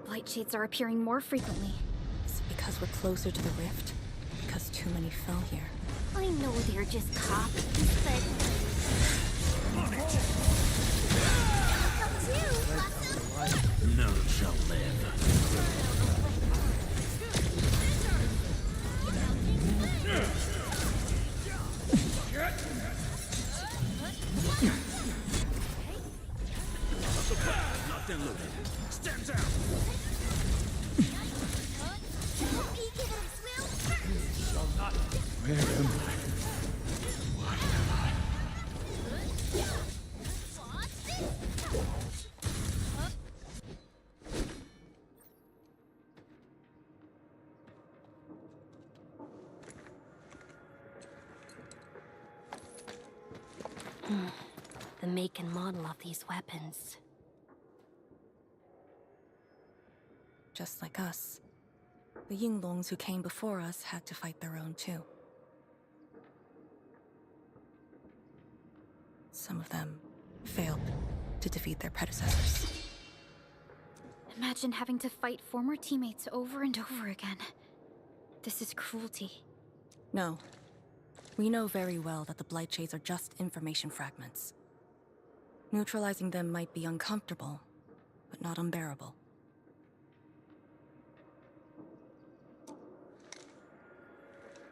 S13: Light shades are appearing more frequently.
S5: Is it because we're closer to the rift? Because too many fell here?
S14: I know they're just copies, but...
S12: None shall live. Locked and loaded. Stand down.
S2: Where am I? What am I?
S15: The make and model of these weapons.
S5: Just like us. The Yinglongs who came before us had to fight their own too. Some of them failed to defeat their predecessors.
S13: Imagine having to fight former teammates over and over again. This is cruelty.
S5: No. We know very well that the Blightshades are just information fragments. Neutralizing them might be uncomfortable, but not unbearable.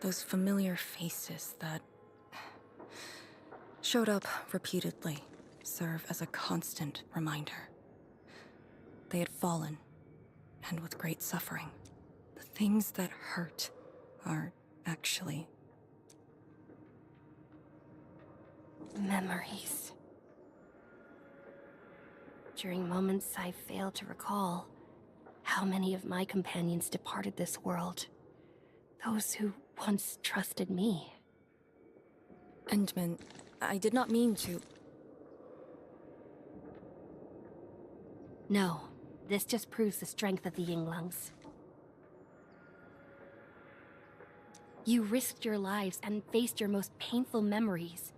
S5: Those familiar faces that showed up repeatedly serve as a constant reminder. They had fallen, and with great suffering. The things that hurt are actually
S15: memories. During moments I failed to recall how many of my companions departed this world. Those who once trusted me.
S5: Endman, I did not mean to...
S15: No, this just proves the strength of the Yinglungs. You risked your lives and faced your most painful memories,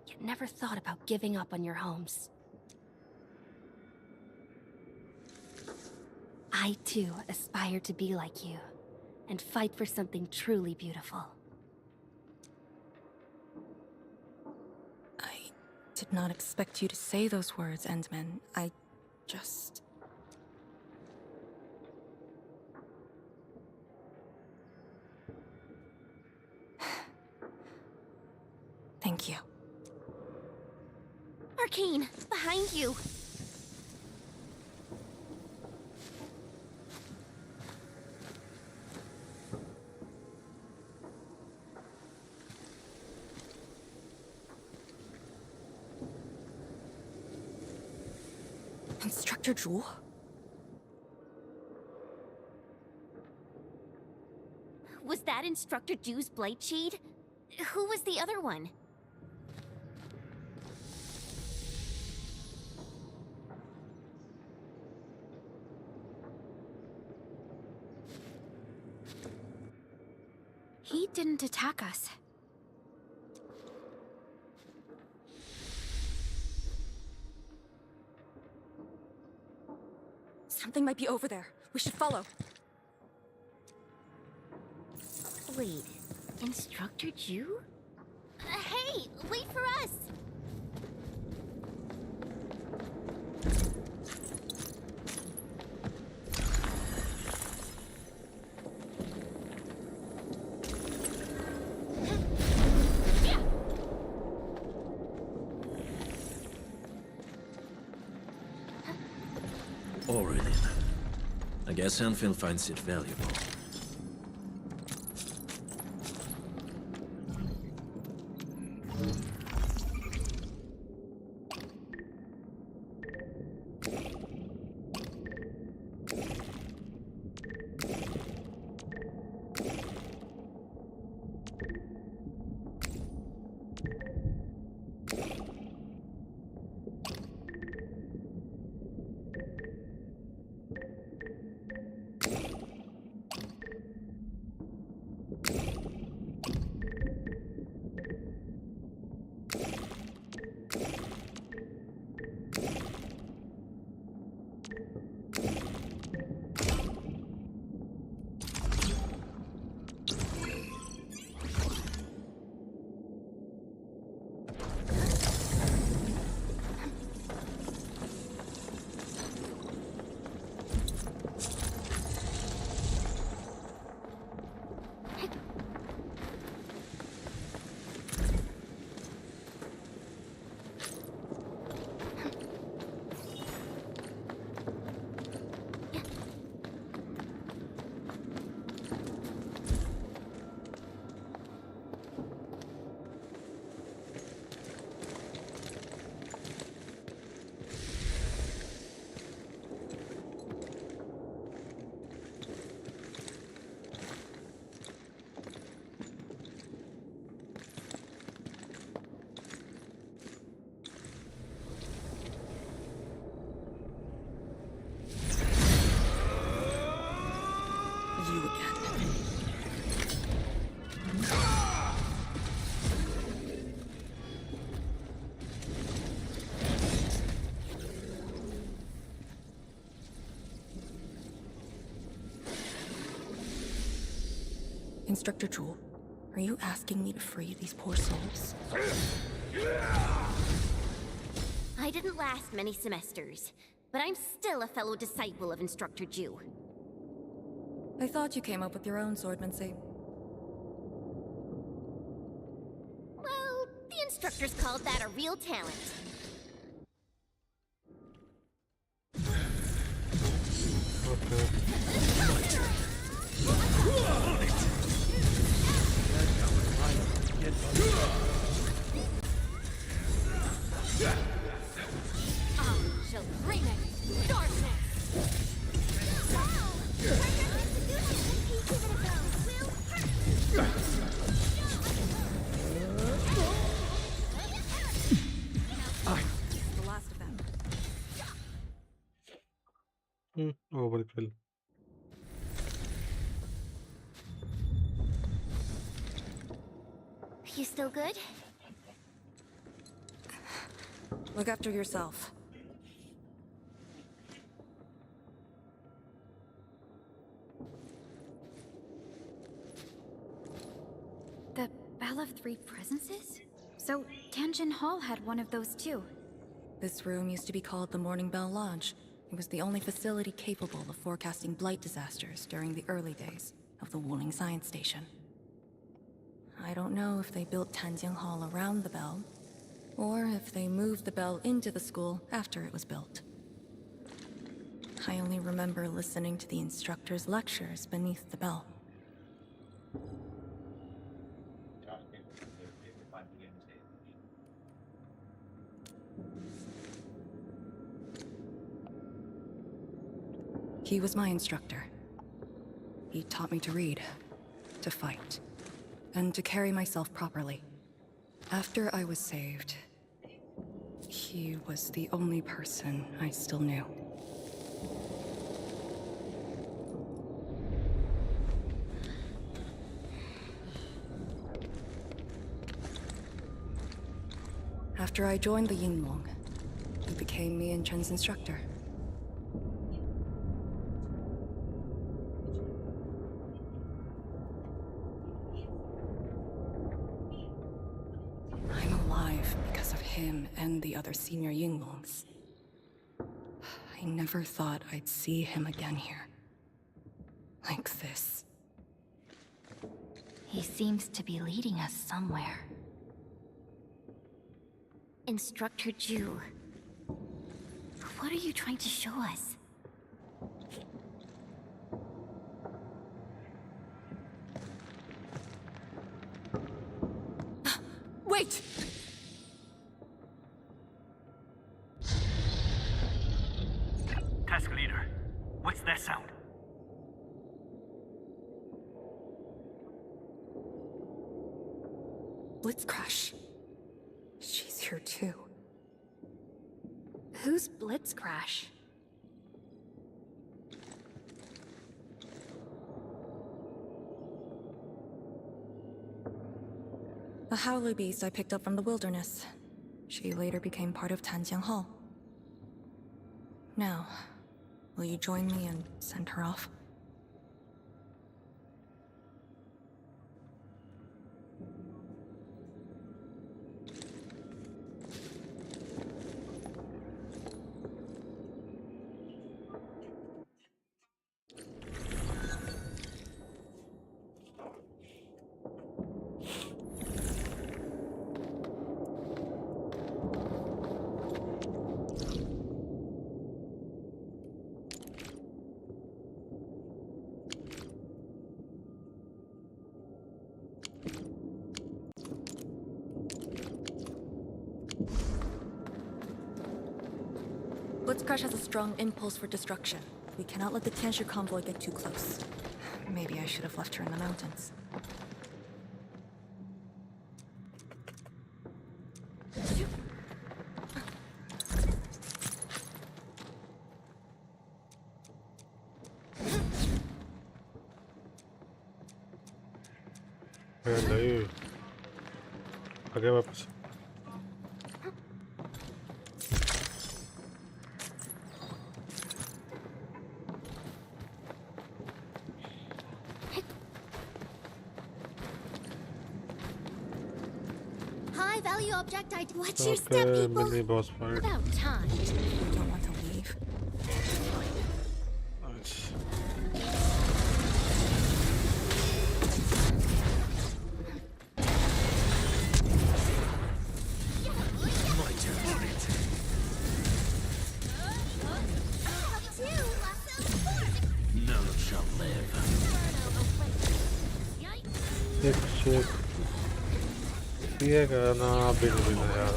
S15: yet never thought about giving up on your homes. I too aspire to be like you, and fight for something truly beautiful.
S5: I did not expect you to say those words, Endman. I just... Thank you.
S14: Arcane, behind you!
S5: Instructor Zhu?
S14: Was that Instructor Zhu's Blightshade? Who was the other one?
S15: He didn't attack us.
S5: Something might be over there. We should follow.
S14: Wait, Instructor Zhu? Hey, wait for us!
S19: Already. I guess Enfield finds it valuable.
S5: You again. Instructor Zhu, Are you asking me to free these poor souls?
S14: I didn't last many semesters, but I'm still a fellow disciple of Instructor Jew.
S5: I thought you came up with your own swordmancy.
S14: Well, the instructors called that a real talent.
S6: Shall bring it darkness.
S5: The last of them.
S2: Overkill.
S14: You still good?
S5: Look after yourself.
S13: The Bell of Three Presences? So, Tianjin Hall had one of those too.
S5: This room used to be called the Morning Bell Lodge. It was the only facility capable of forecasting blight disasters during the early days of the Wuling Science Station. I don't know if they built Tianjin Hall around the bell, or if they moved the bell into the school after it was built. I only remember listening to the instructor's lectures beneath the bell. He was my instructor. He taught me to read, to fight, and to carry myself properly. After I was saved, he was the only person I still knew. After I joined the Yinglong, he became me and Chen's instructor. I'm alive because of him and the other senior Yinglongs. I never thought I'd see him again here. Like this.
S3: He seems to be leading us somewhere.
S14: Instructor Jew. What are you trying to show us?
S5: Wait!
S18: Task leader, what's that sound?
S5: Blitzcrash. She's here too.
S13: Who's Blitzcrash?
S5: A howler beast I picked up from the wilderness. She later became part of Tianjin Hall. Now, will you join me and send her off? Blitzcrash has a strong impulse for destruction. We cannot let the Tianshi convoy get too close. Maybe I should have left her in the mountains.
S2: नहीं आगे वापस
S6: High value object I watch your step,
S2: Okay,
S6: people.
S2: mini boss fight.
S6: About time.
S5: I don't want to leave.
S2: Nice.
S12: None shall live.
S2: Check. ये करना बिल्कुल यार.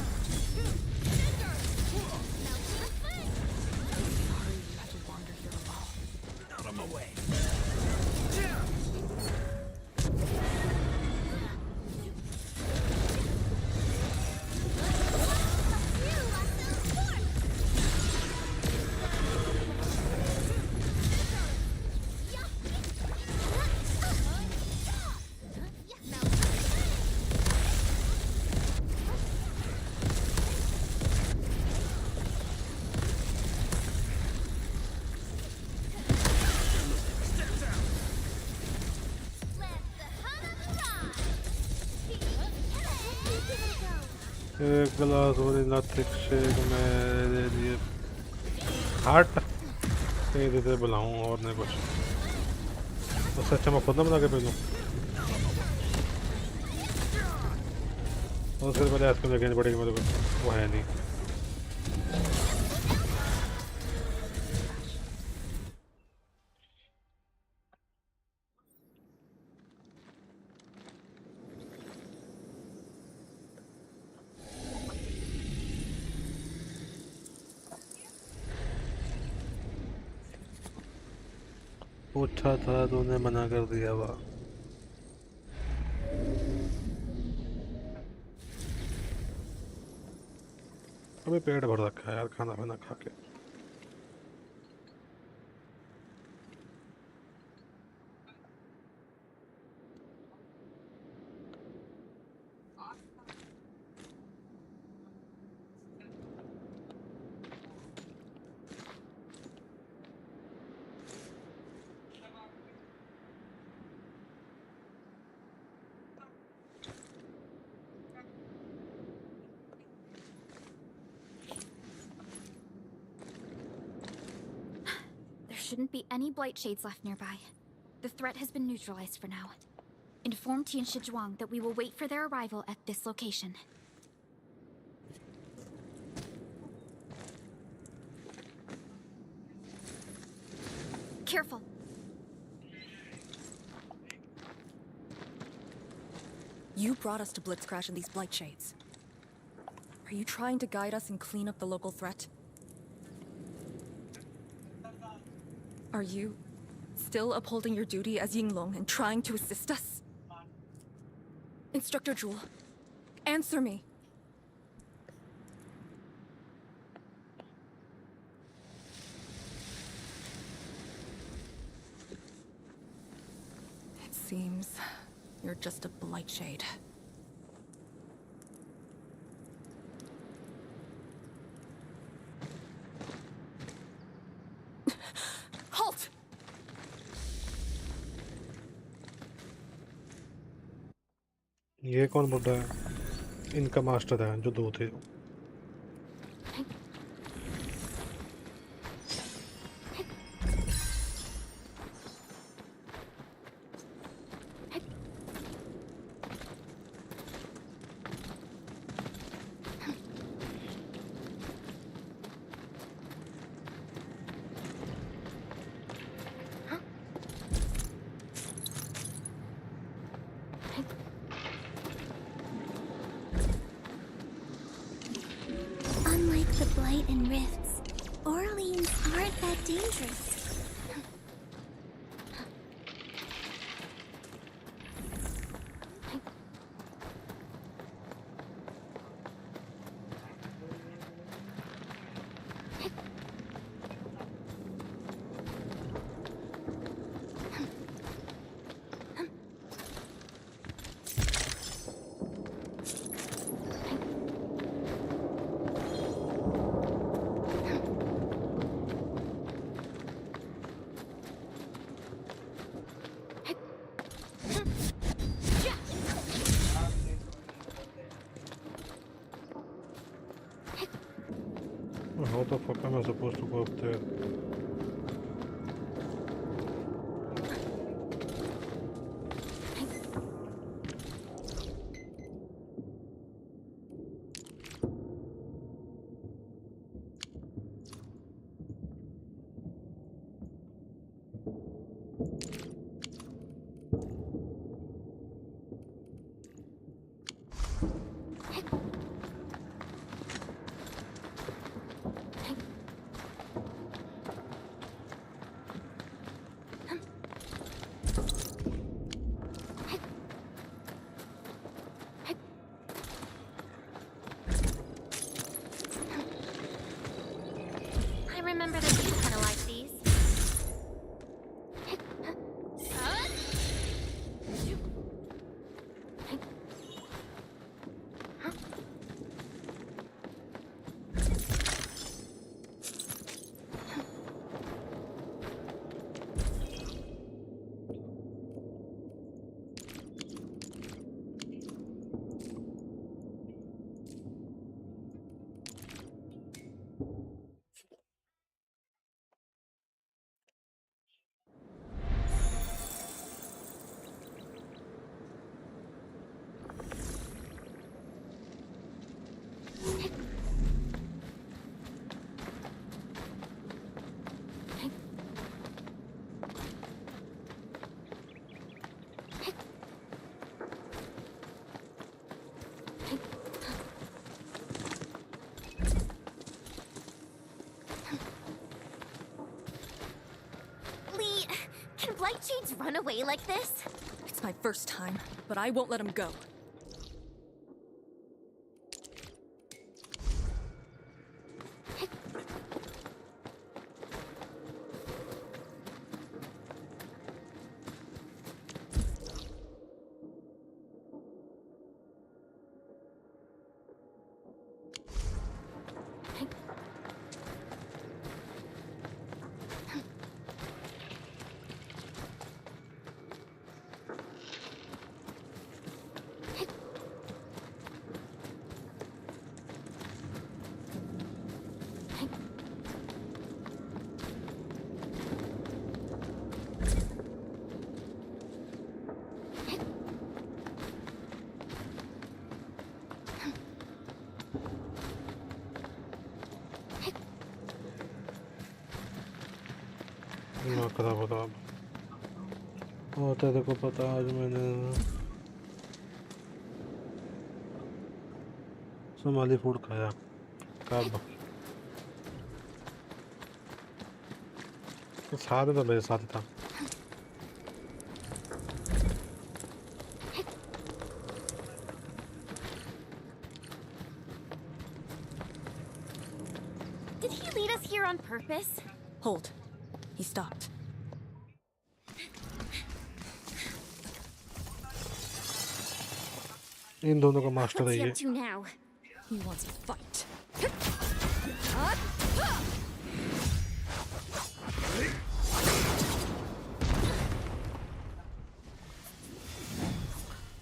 S2: एक गिलास vanilla thick shake मेरे लिए हार्ट ये देते बुलाऊं और नहीं कुछ उससे अच्छा मैं खुद ना बना के पी लूँ और फिर पहले आइसक्रीम लेके आनी पड़ेगी मेरे को वो है नहीं पूछा था तूने मना कर दिया वाह अभी पेट भर रखा है यार खाना वाना खा के
S13: Shouldn't be any blight shades left nearby. The threat has been neutralized for now. Inform Tian Shizhuang that we will wait for their arrival at this location. Careful.
S5: You brought us to Blitzcrash in these blight shades. Are you trying to guide us and clean up the local threat? Are you still upholding your duty as Yinglong and trying to assist us? Instructor Jewel, answer me. It seems you're just a blight shade. Halt!
S2: ये कौन बुड्ढा है इनका master है जो दो थे
S6: Unlike the blight and rifts, Orleans aren't that dangerous.
S2: How the fuck am I supposed to go up there?
S14: Remember that you kind of like these. Can Blightshades run away like this?
S5: It's my first time, but I won't let him go. खराब और तेरे को पता आज मैंने Somali food खाया कब साथ तो मेरे साथ था
S14: Did he lead us here on purpose?
S5: Hold. He stopped.
S2: इन दोनों का मास्टर है ये
S14: What's he up to now?
S5: He wants to fight.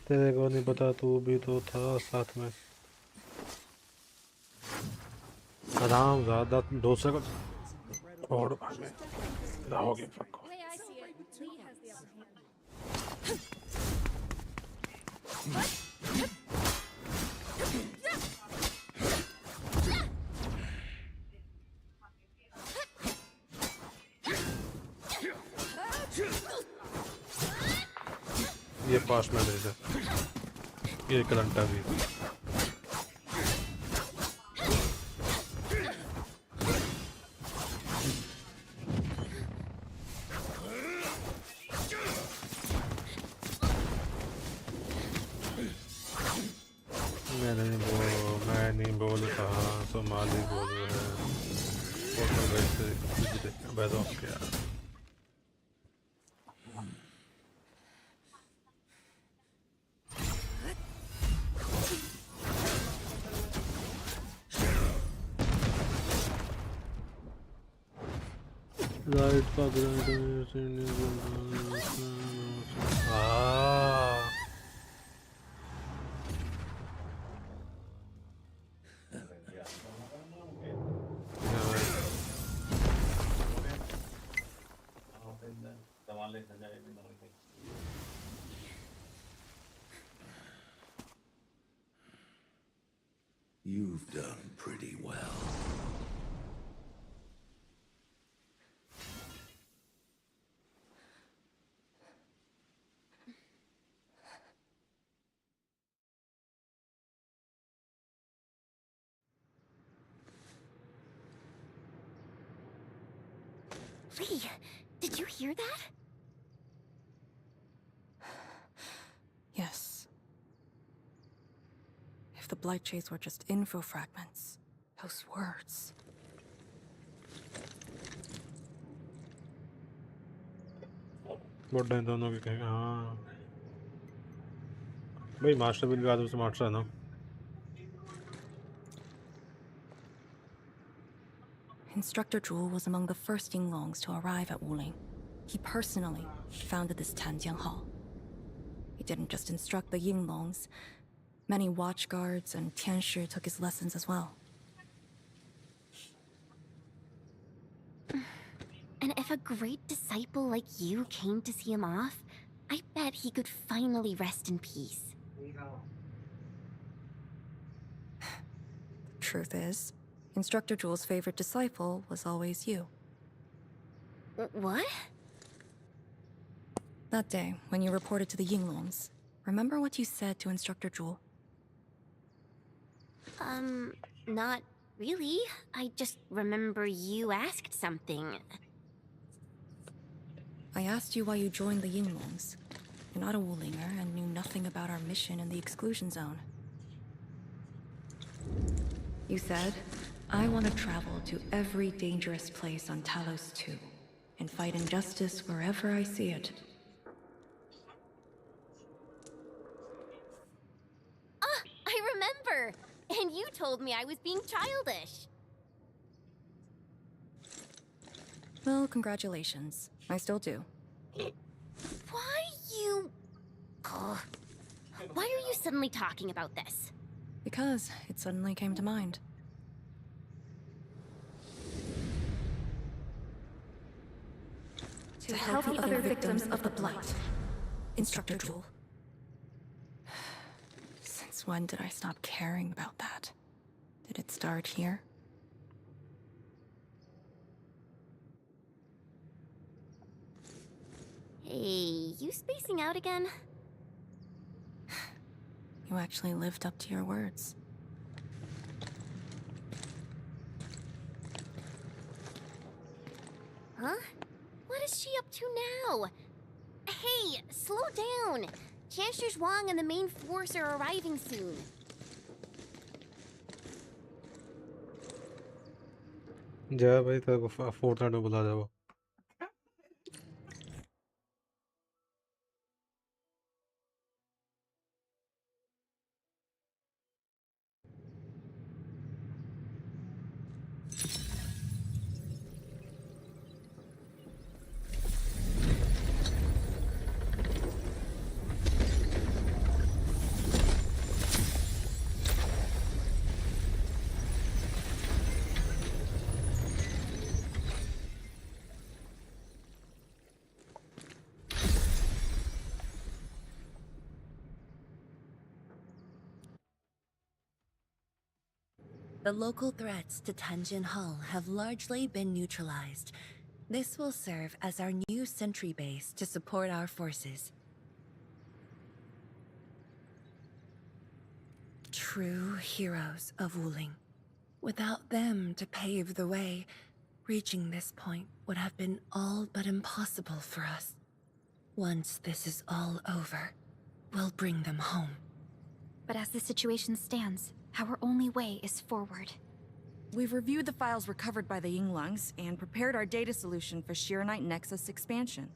S2: तेरे को नहीं पता तू भी तो था साथ में आराम ज़्यादा 2 सेकंड और रहोगे पक्को ये पास में दे दे ये करंटा भी मैं नहीं बोल कहा सोमाली बोल रहे हैं फोटो वैसे बैठो क्या right
S20: You've done pretty well.
S6: Lee, did you hear that?
S5: Yes. If the blight shades were just info fragments, those words.
S2: बड़ा इन दोनों के कहेंगे हाँ भाई मास्टर बिल भी आदमी से मास्टर है ना
S5: Instructor Zhu was among the first Yinglongs to arrive at Wuling. He personally founded this Tanjiang Hall. He didn't just instruct the Yinglongs. Many watchguards and Tianshi took his lessons as well.
S14: And if a great disciple like you came to see him off, I bet he could finally rest in peace.
S5: The truth is, Instructor Zhu's favorite disciple was always you.
S14: What?
S5: That day, when you reported to the Yinglongs, remember what you said to Instructor Zhu?
S14: Not really. I just remember you asked something.
S5: I asked you why you joined the Yinglongs. You're not a Wulinger and knew nothing about our mission in the exclusion zone. You said, I want to travel to every dangerous place on Talos 2 and fight injustice wherever I see it.
S14: I remember! And you told me I was being childish.
S5: Well, congratulations. I still do.
S14: Why you... Oh. Why are you suddenly talking about this?
S5: Because it suddenly came to mind. To help the other victims of the Blight. Instructor Zhu. Since when did I stop caring about that? Did it start here?
S14: Hey, you spacing out again?
S5: You actually lived up to your words.
S14: Huh? What is she up to now? Hey, slow down! Chancellor Zhuang and the main force are arriving soon.
S2: जा भाई तेरे को fourth में बुला जाओ
S4: The local threats to Tanjin Hall have largely been neutralized. This will serve as our new sentry base to support our forces. True heroes of Wuling. Without them to pave the way, reaching this point would have been all but impossible for us. Once this is all over, we'll bring them home.
S13: But as the situation stands, our only way is forward.
S21: We've reviewed the files recovered by the Yinglongs and prepared our data solution for Shiranite Nexus expansion.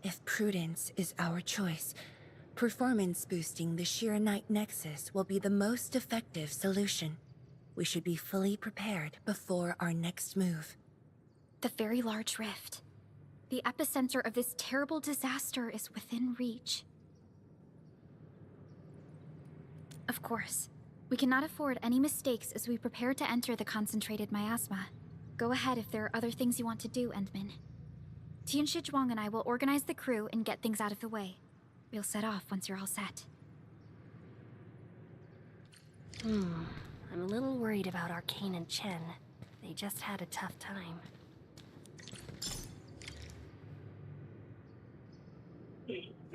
S4: If prudence is our choice, performance boosting the Shiranite Nexus will be the most effective solution. We should be fully prepared before our next move.
S13: The very large rift. The epicenter of this terrible disaster is within reach. Of course, we cannot afford any mistakes as we prepare to enter the concentrated miasma. Go ahead if there are other things you want to do, Endman. Tianshi Zhuang and I will organize the crew and get things out of the way. We'll set off once you're all set.
S14: I'm
S15: I'm a little worried about Arcane and Chen. They just had a tough time.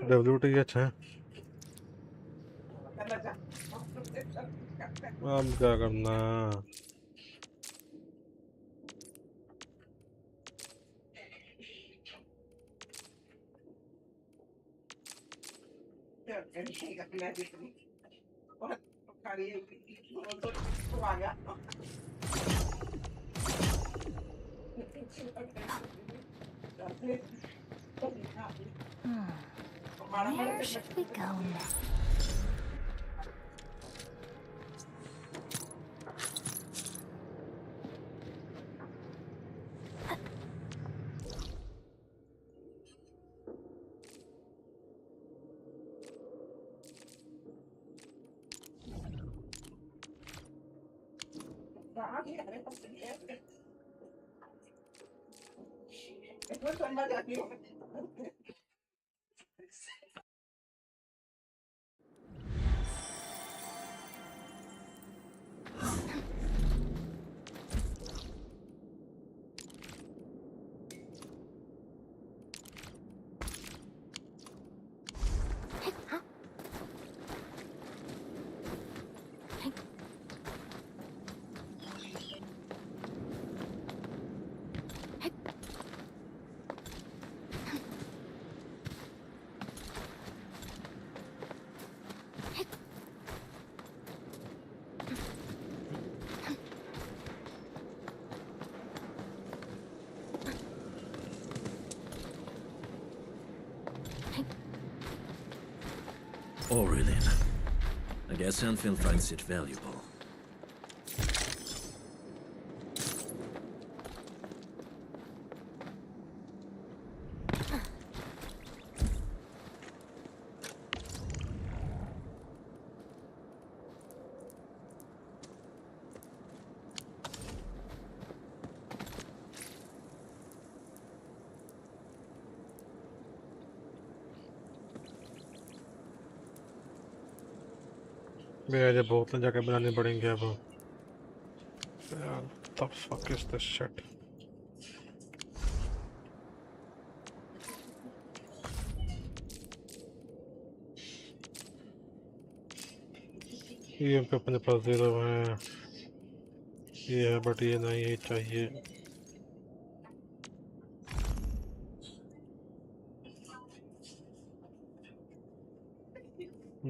S2: WT अच्छा है। अब क्या करना?
S15: Where should we go next?
S19: Aurelian. I guess Anfield finds it valuable.
S2: मेरे बोतलें जाके बनानी पड़ेंगी अब। The fuck is this shit? ये पे अपने पास 0 है, ये है बट ये नहीं, ये चाहिए।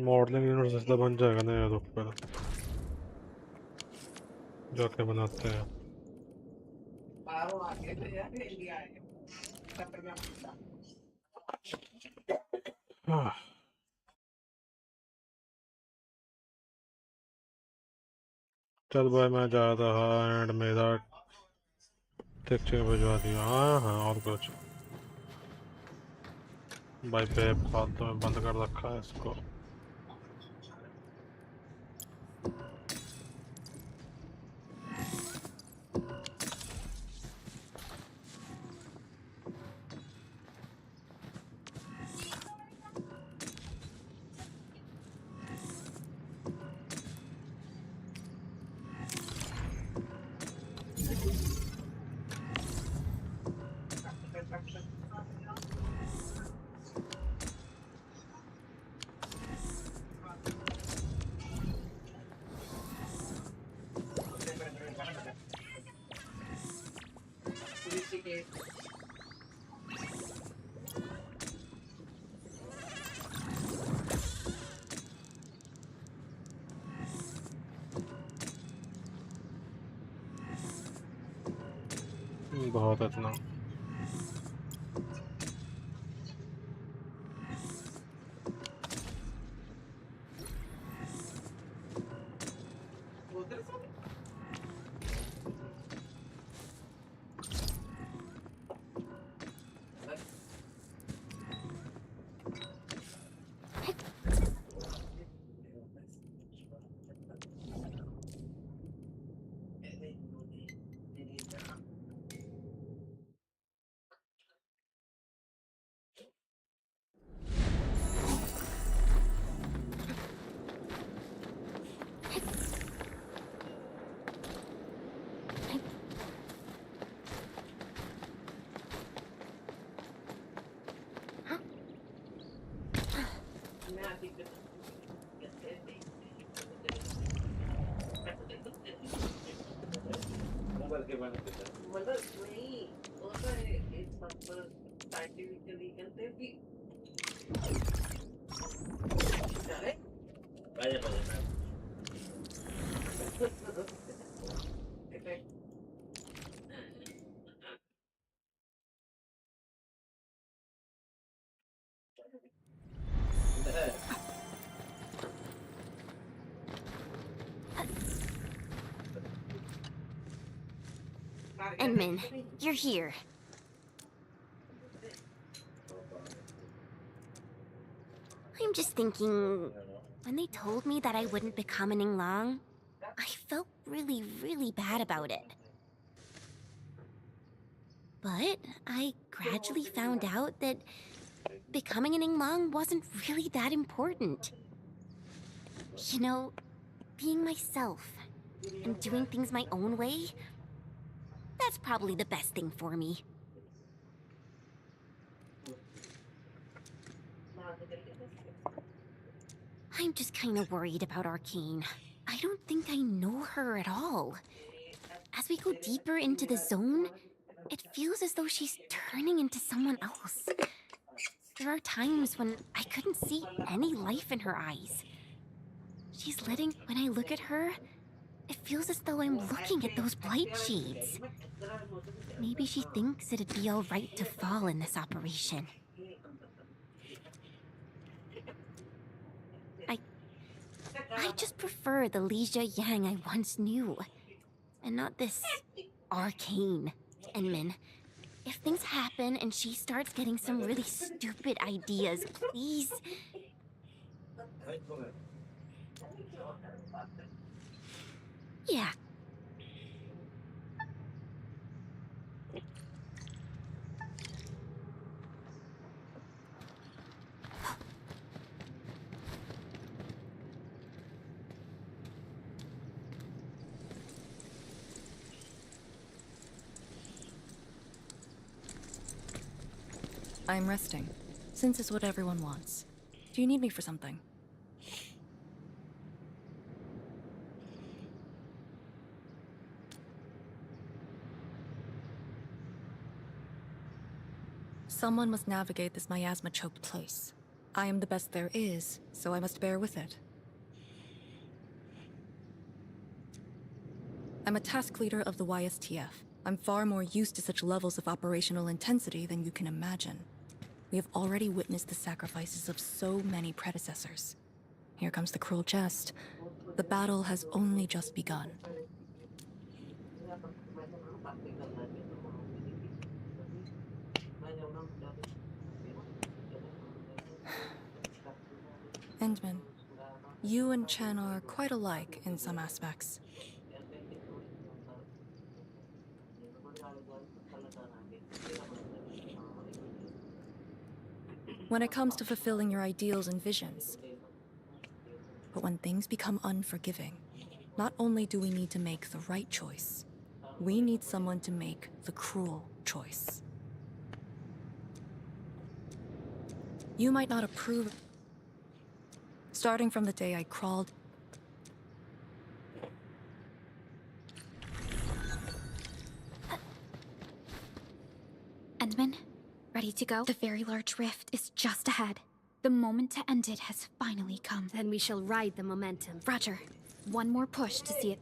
S2: मॉडलिंग यूनिवर्स बन जाएगा ना यार ऊपर जाके बनाते हैं। चल भाई मैं जा रहा एंड मेरा टेक्सचर भिजवा दिया। हाँ और कुछ भाई पे फालतू में बंद कर रखा है इसको। बहुत इतना
S14: Enman, you're here. I'm just thinking, when they told me that I wouldn't become an Yinglang, I felt really, really bad about it. But I gradually found out that becoming an Yinglang wasn't really that important. You know, being myself and doing things my own way, that's probably the best thing for me. I'm just kind of worried about Arcane. I don't think I know her at all. As we go deeper into the zone, it feels as though she's turning into someone else. There are times when I couldn't see any life in her eyes. She's letting, when I look at her, it feels as though I'm looking at those blight shades. Maybe she thinks it'd be alright to fall in this operation. I just prefer the Leisha Yang I once knew, and not this Arcane. Enman, if things happen and she starts getting some really stupid ideas, please... Yeah.
S5: I'm resting, since it's what everyone wants. Do you need me for something? Someone must navigate this miasma-choked place. I am the best there is, so I must bear with it. I'm a task leader of the YSTF. I'm far more used to such levels of operational intensity than you can imagine. We have already witnessed the sacrifices of so many predecessors. Here comes the cruel jest. The battle has only just begun. Endman, you and Chen are quite alike in some aspects. When it comes to fulfilling your ideals and visions. But when things become unforgiving, not only do we need to make the right choice, we need someone to make the cruel choice. You might not approve. Starting from the day I crawled.
S13: Endman, ready to go? The very large rift is just ahead. The moment to end it has finally come.
S15: Then we shall ride the momentum.
S13: Roger. One more push to see it.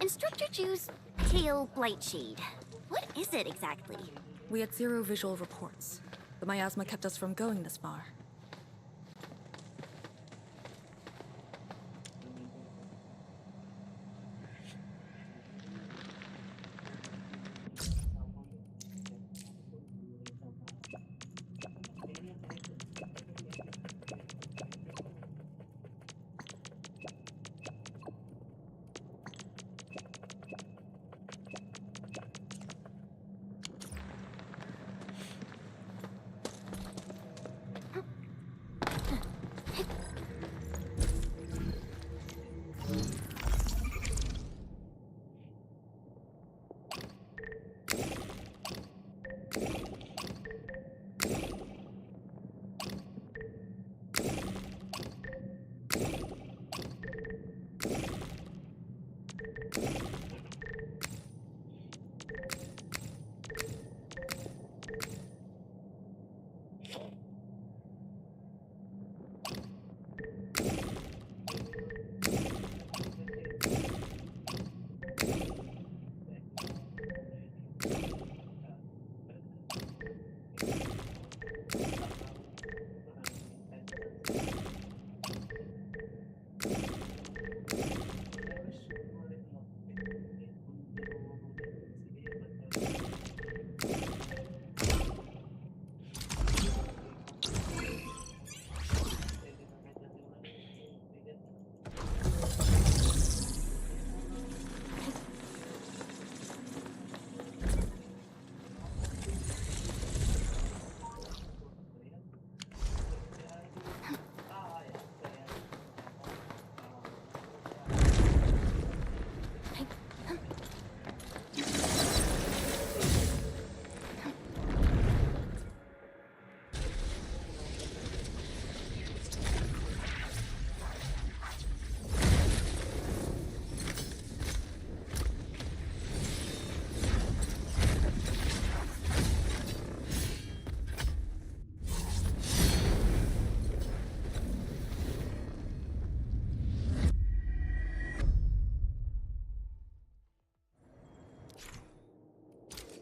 S14: Instructor Ju's tail blight shade. What is it exactly?
S5: We had zero visual reports. The miasma kept us from going this far.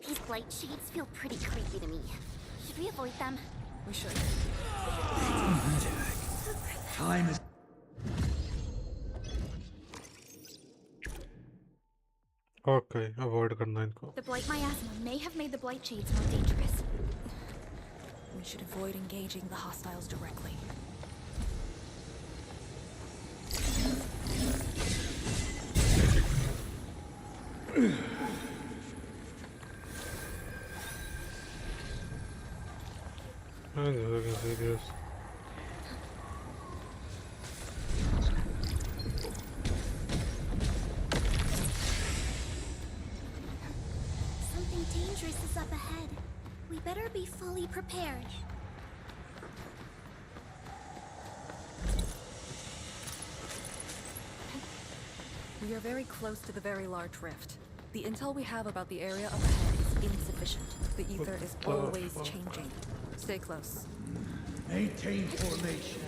S14: These blight shades feel pretty creepy to me. Should we avoid them?
S5: We should.
S20: Time is.
S2: Okay, avoid करना इनको.
S13: The blight miasma may have made the blight shades more dangerous.
S5: We should avoid engaging the hostiles directly.
S2: I'm looking serious.
S6: Something dangerous is up ahead. We better be fully prepared.
S5: We are very close to the very large rift. The intel we have about the area up ahead is insufficient. The ether is always changing. Stay close.
S20: Maintain formation.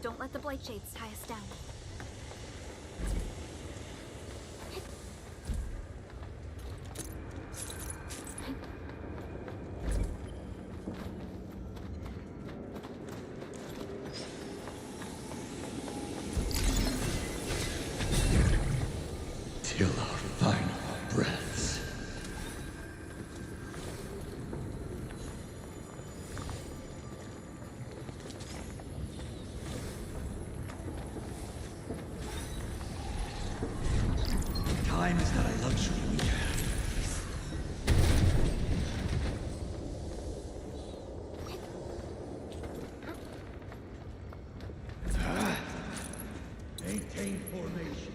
S13: Don't let the blight shades tie us down.
S20: Till our final breaths. Time is not a luxury we have. Maintain formation.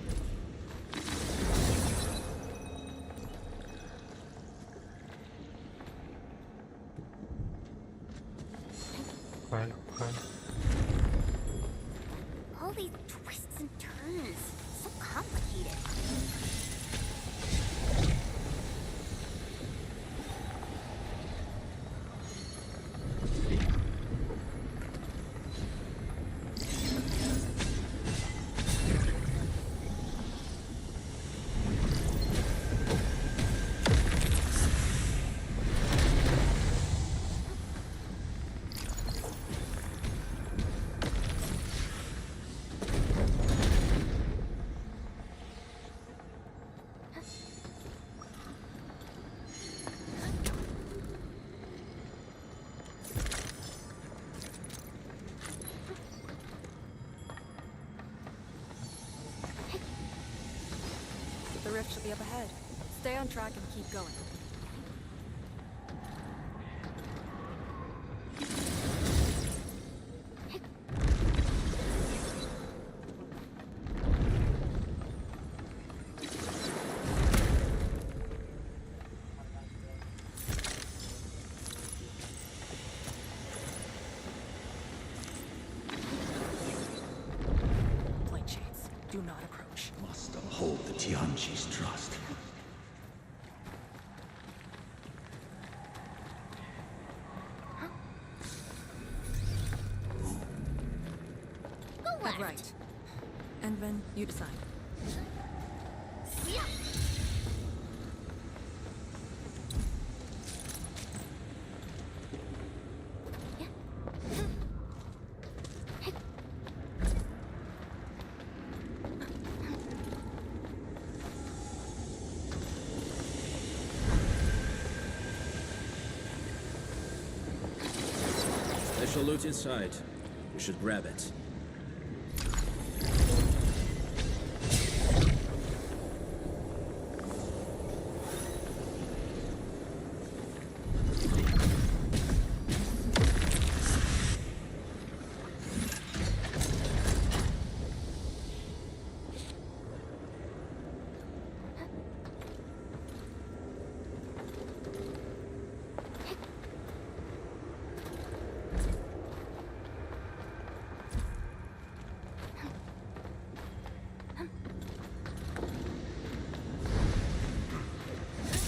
S14: All these twists and turns. So complicated.
S5: The rift should be up ahead. Stay on track and keep going. Blade shades, do not approach.
S20: Must uphold the Tianqi's trust.
S14: Go left.
S5: Head right. Endman, you decide.
S14: Yeah.
S19: Special loot inside. We should grab it.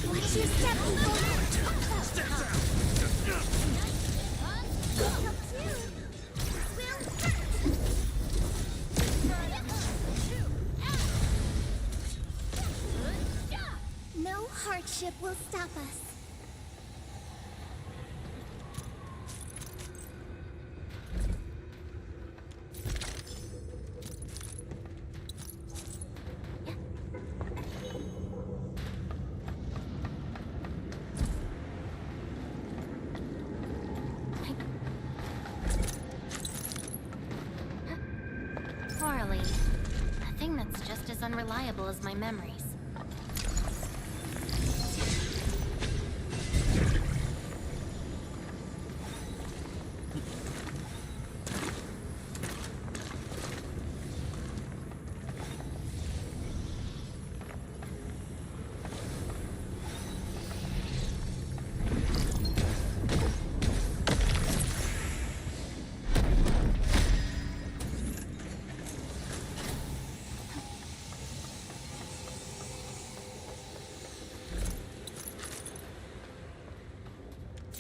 S14: Watch your step forward. No hardship will stop us.
S3: Quarreling. A thing that's just as unreliable as my memories.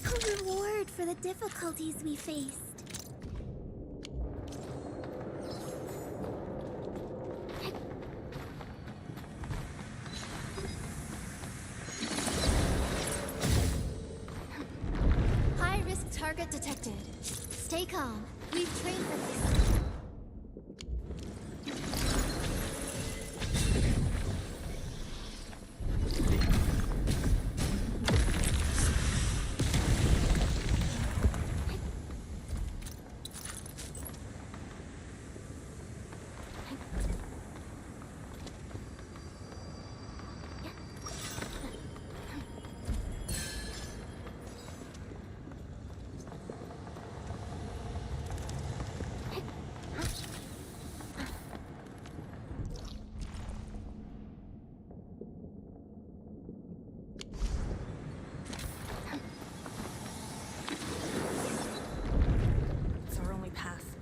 S14: A reward for the difficulties we faced. High-risk target detected. Stay calm. We've trained for this.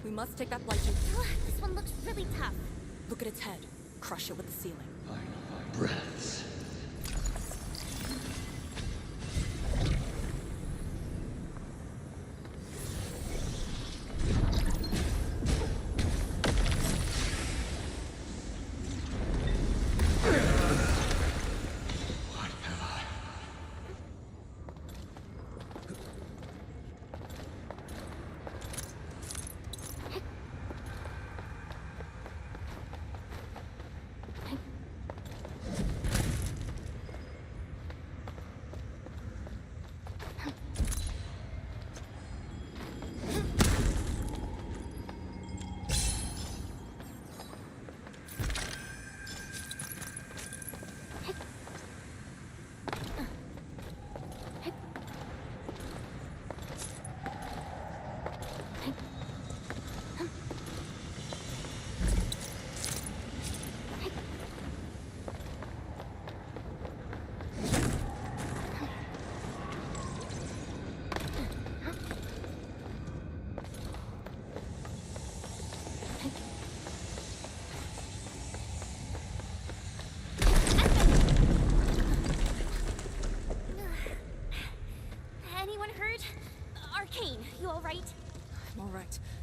S5: We must take that blight.
S6: This one looks really tough.
S5: Look at its head. Crush it with the ceiling.
S20: Breaths.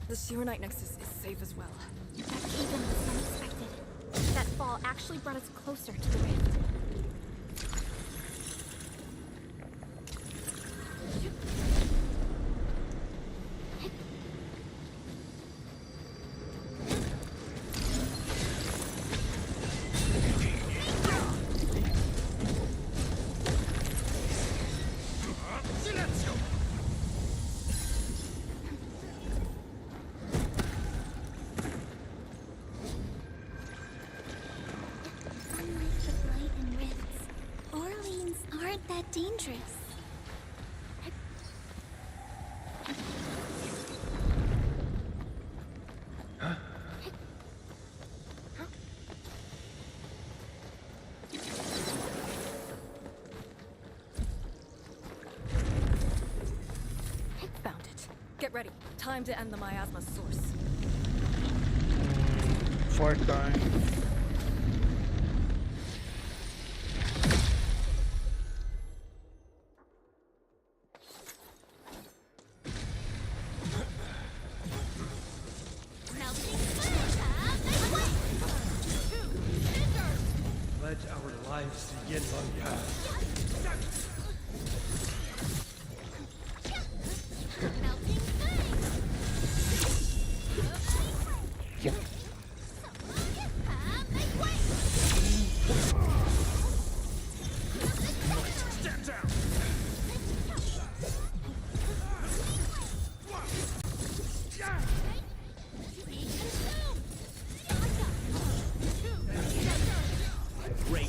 S5: The Serenite Nexus is safe as well.
S6: That cave-in was unexpected. That fall actually brought us closer to the rift.
S3: Dangerous.
S5: Found it. Get ready. Time to end the miasma source.
S2: Fight time.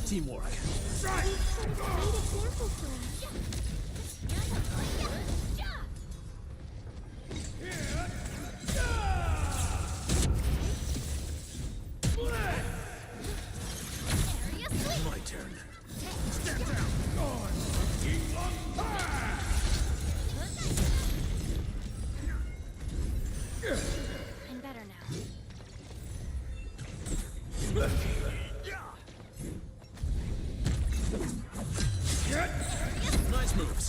S12: Teamwork.
S11: My turn.
S1: Stand down.
S6: I'm better now.
S12: Nice moves.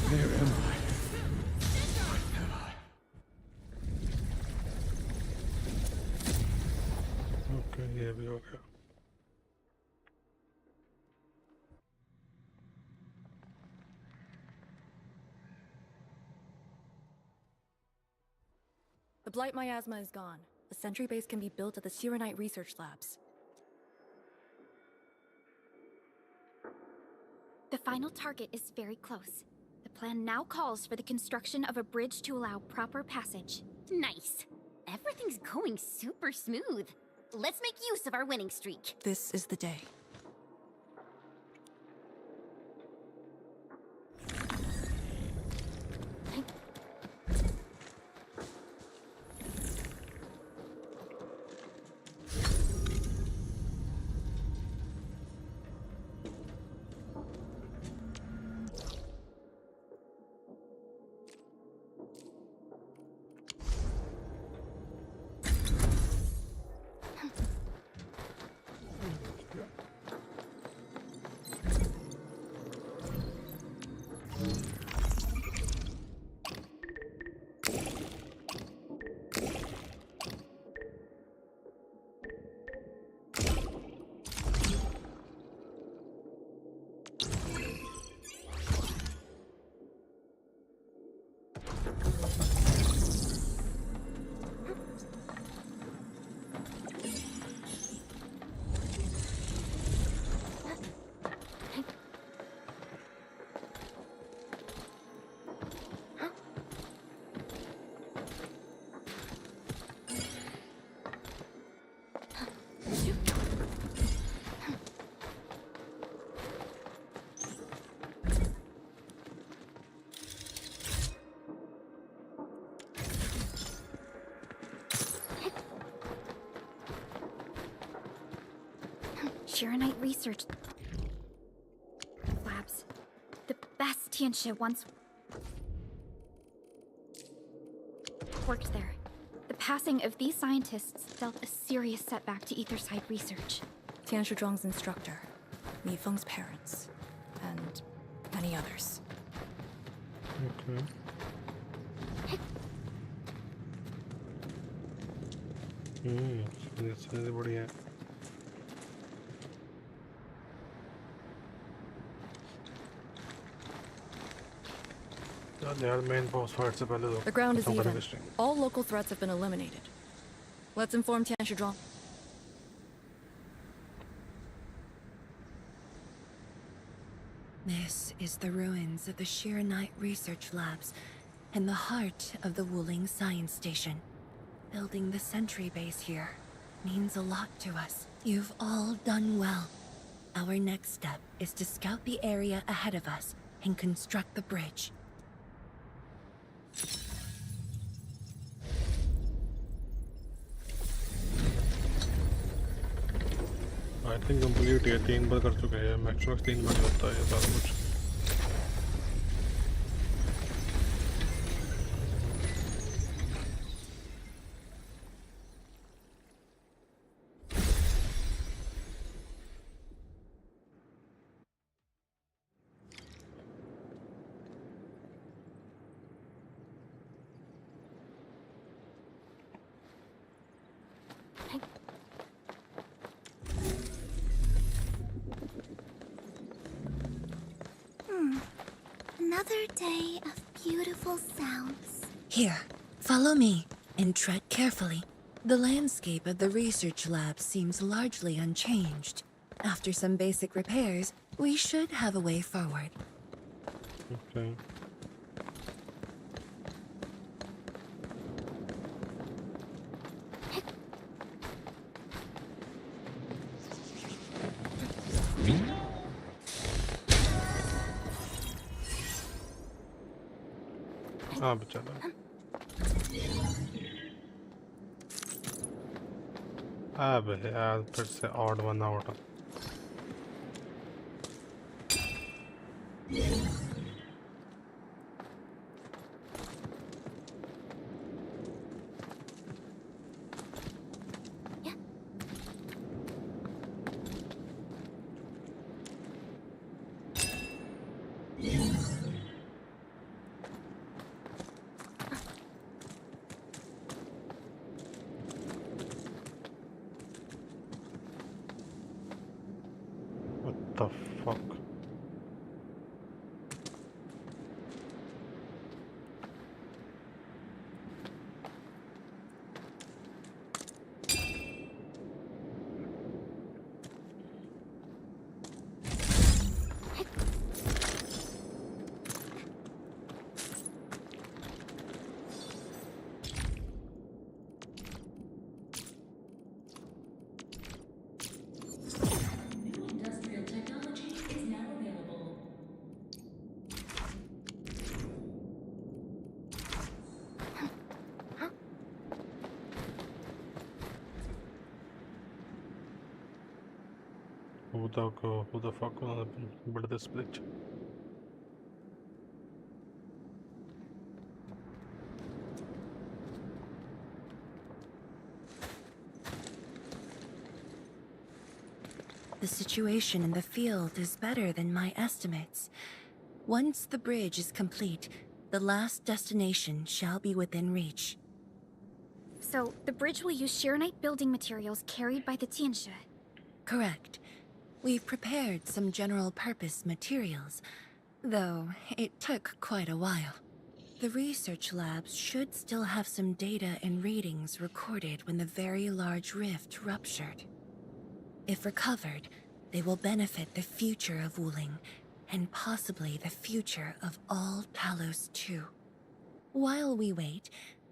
S20: Where am I?
S2: Okay, here we go.
S5: The blight miasma is gone. The sentry base can be built at the Serenite research labs.
S13: The final target is very close. The plan now calls for the construction of a bridge to allow proper passage.
S14: Nice. Everything's going super smooth. Let's make use of our winning streak.
S5: This is the day.
S13: Shiranite research labs. The best Tianxia once worked there. The passing of these scientists dealt a serious setback to Etherside research.
S5: Tianxia Zhuang's instructor, Li Feng's parents, and many others.
S2: Okay. That's really बढ़िया.
S5: The ground is even. All local threats have been eliminated. Let's inform Tianxia Zhuang.
S4: This is the ruins of the Shiranite research labs and the heart of the Wuling Science Station. Building the sentry base here means a lot to us. You've all done well. Our next step is to scout the area ahead of us and construct the bridge.
S2: I think complete है 3 बार कर चुके हैं maximum 3 बार होता है सारा कुछ
S6: Another day of beautiful sounds.
S4: Here, follow me and tread carefully. The landscape of the research lab seems largely unchanged. After some basic repairs, we should have a way forward.
S2: Okay. अब चलो अब यार फिर से odd बना उठा the fuck? Who the fuck gonna build this bridge?
S4: The situation in the field is better than my estimates. Once the bridge is complete, the last destination shall be within reach.
S13: So, the bridge will use Shiranite building materials carried by the Tianxia.
S4: Correct. We've prepared some general-purpose materials, though it took quite a while. The research labs should still have some data and readings recorded when the very large rift ruptured. If recovered, they will benefit the future of Wuling, and possibly the future of all Talos too. While we wait,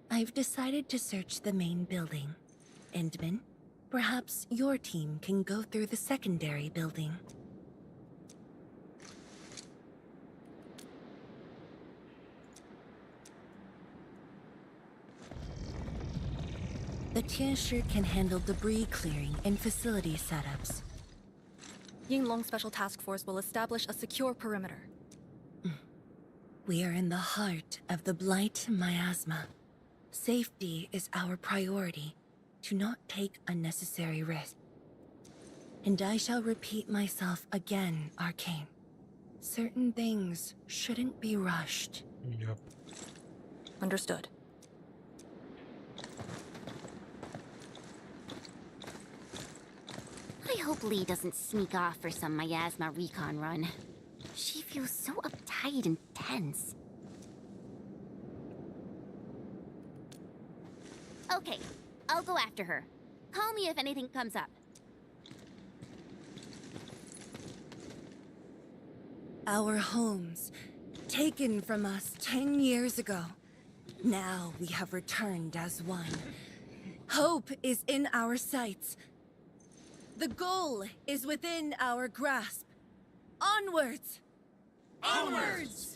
S4: I've decided to search the main building. Endman, perhaps your team can go through the secondary building. The Tianxia can handle debris clearing and facility setups.
S5: Yinglong Special Task Force will establish a secure perimeter.
S4: We are in the heart of the Blight miasma. Safety is our priority. Do not take unnecessary risks. And I shall repeat myself again, Arcane. Certain things shouldn't be rushed.
S2: Yep.
S5: Understood.
S14: I hope Lee doesn't sneak off for some miasma recon run. She feels so uptight and tense. Okay, I'll go after her. Call me if anything comes up.
S4: Our homes, taken from us 10 years ago. Now we have returned as one. Hope is in our sights. The goal is within our grasp. Onwards! Onwards!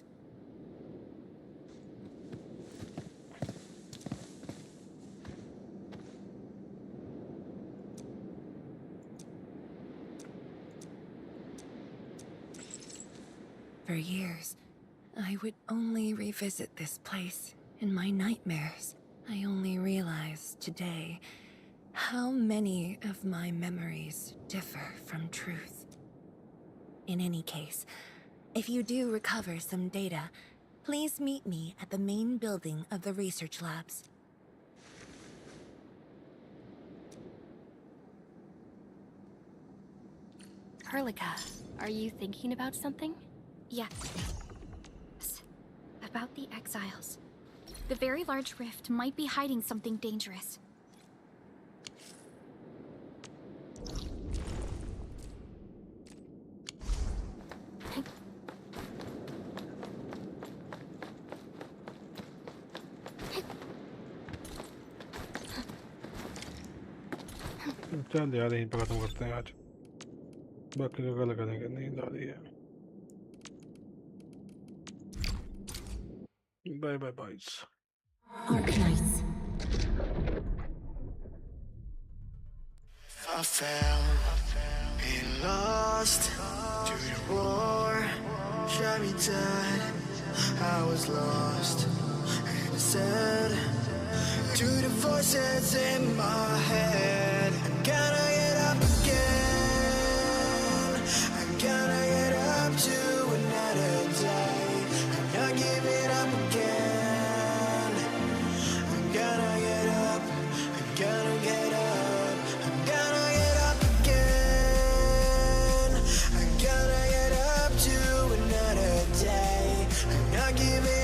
S4: For years, I would only revisit this place in my nightmares. I only realized today how many of my memories differ from truth. In any case, if you do recover some data, please meet me at the main building of the research labs.
S15: Herlika, are you thinking about something?
S13: Yes. About the exiles. The very large rift might be hiding something dangerous.
S2: चल यार यहीं पे खत्म करते हैं आज बाकी का कल करेंगे नींद आ रही है बाय बाय बाइस
S4: Arknights.
S1: I fell and lost to the war, shot me dead. I was lost and sad to the voices in my head. I gotta get up again. I gotta get up to another day. I'm not giving up again. I gotta get up. I gotta get up. I gotta get up again. I gotta get up to another day. I'm not giving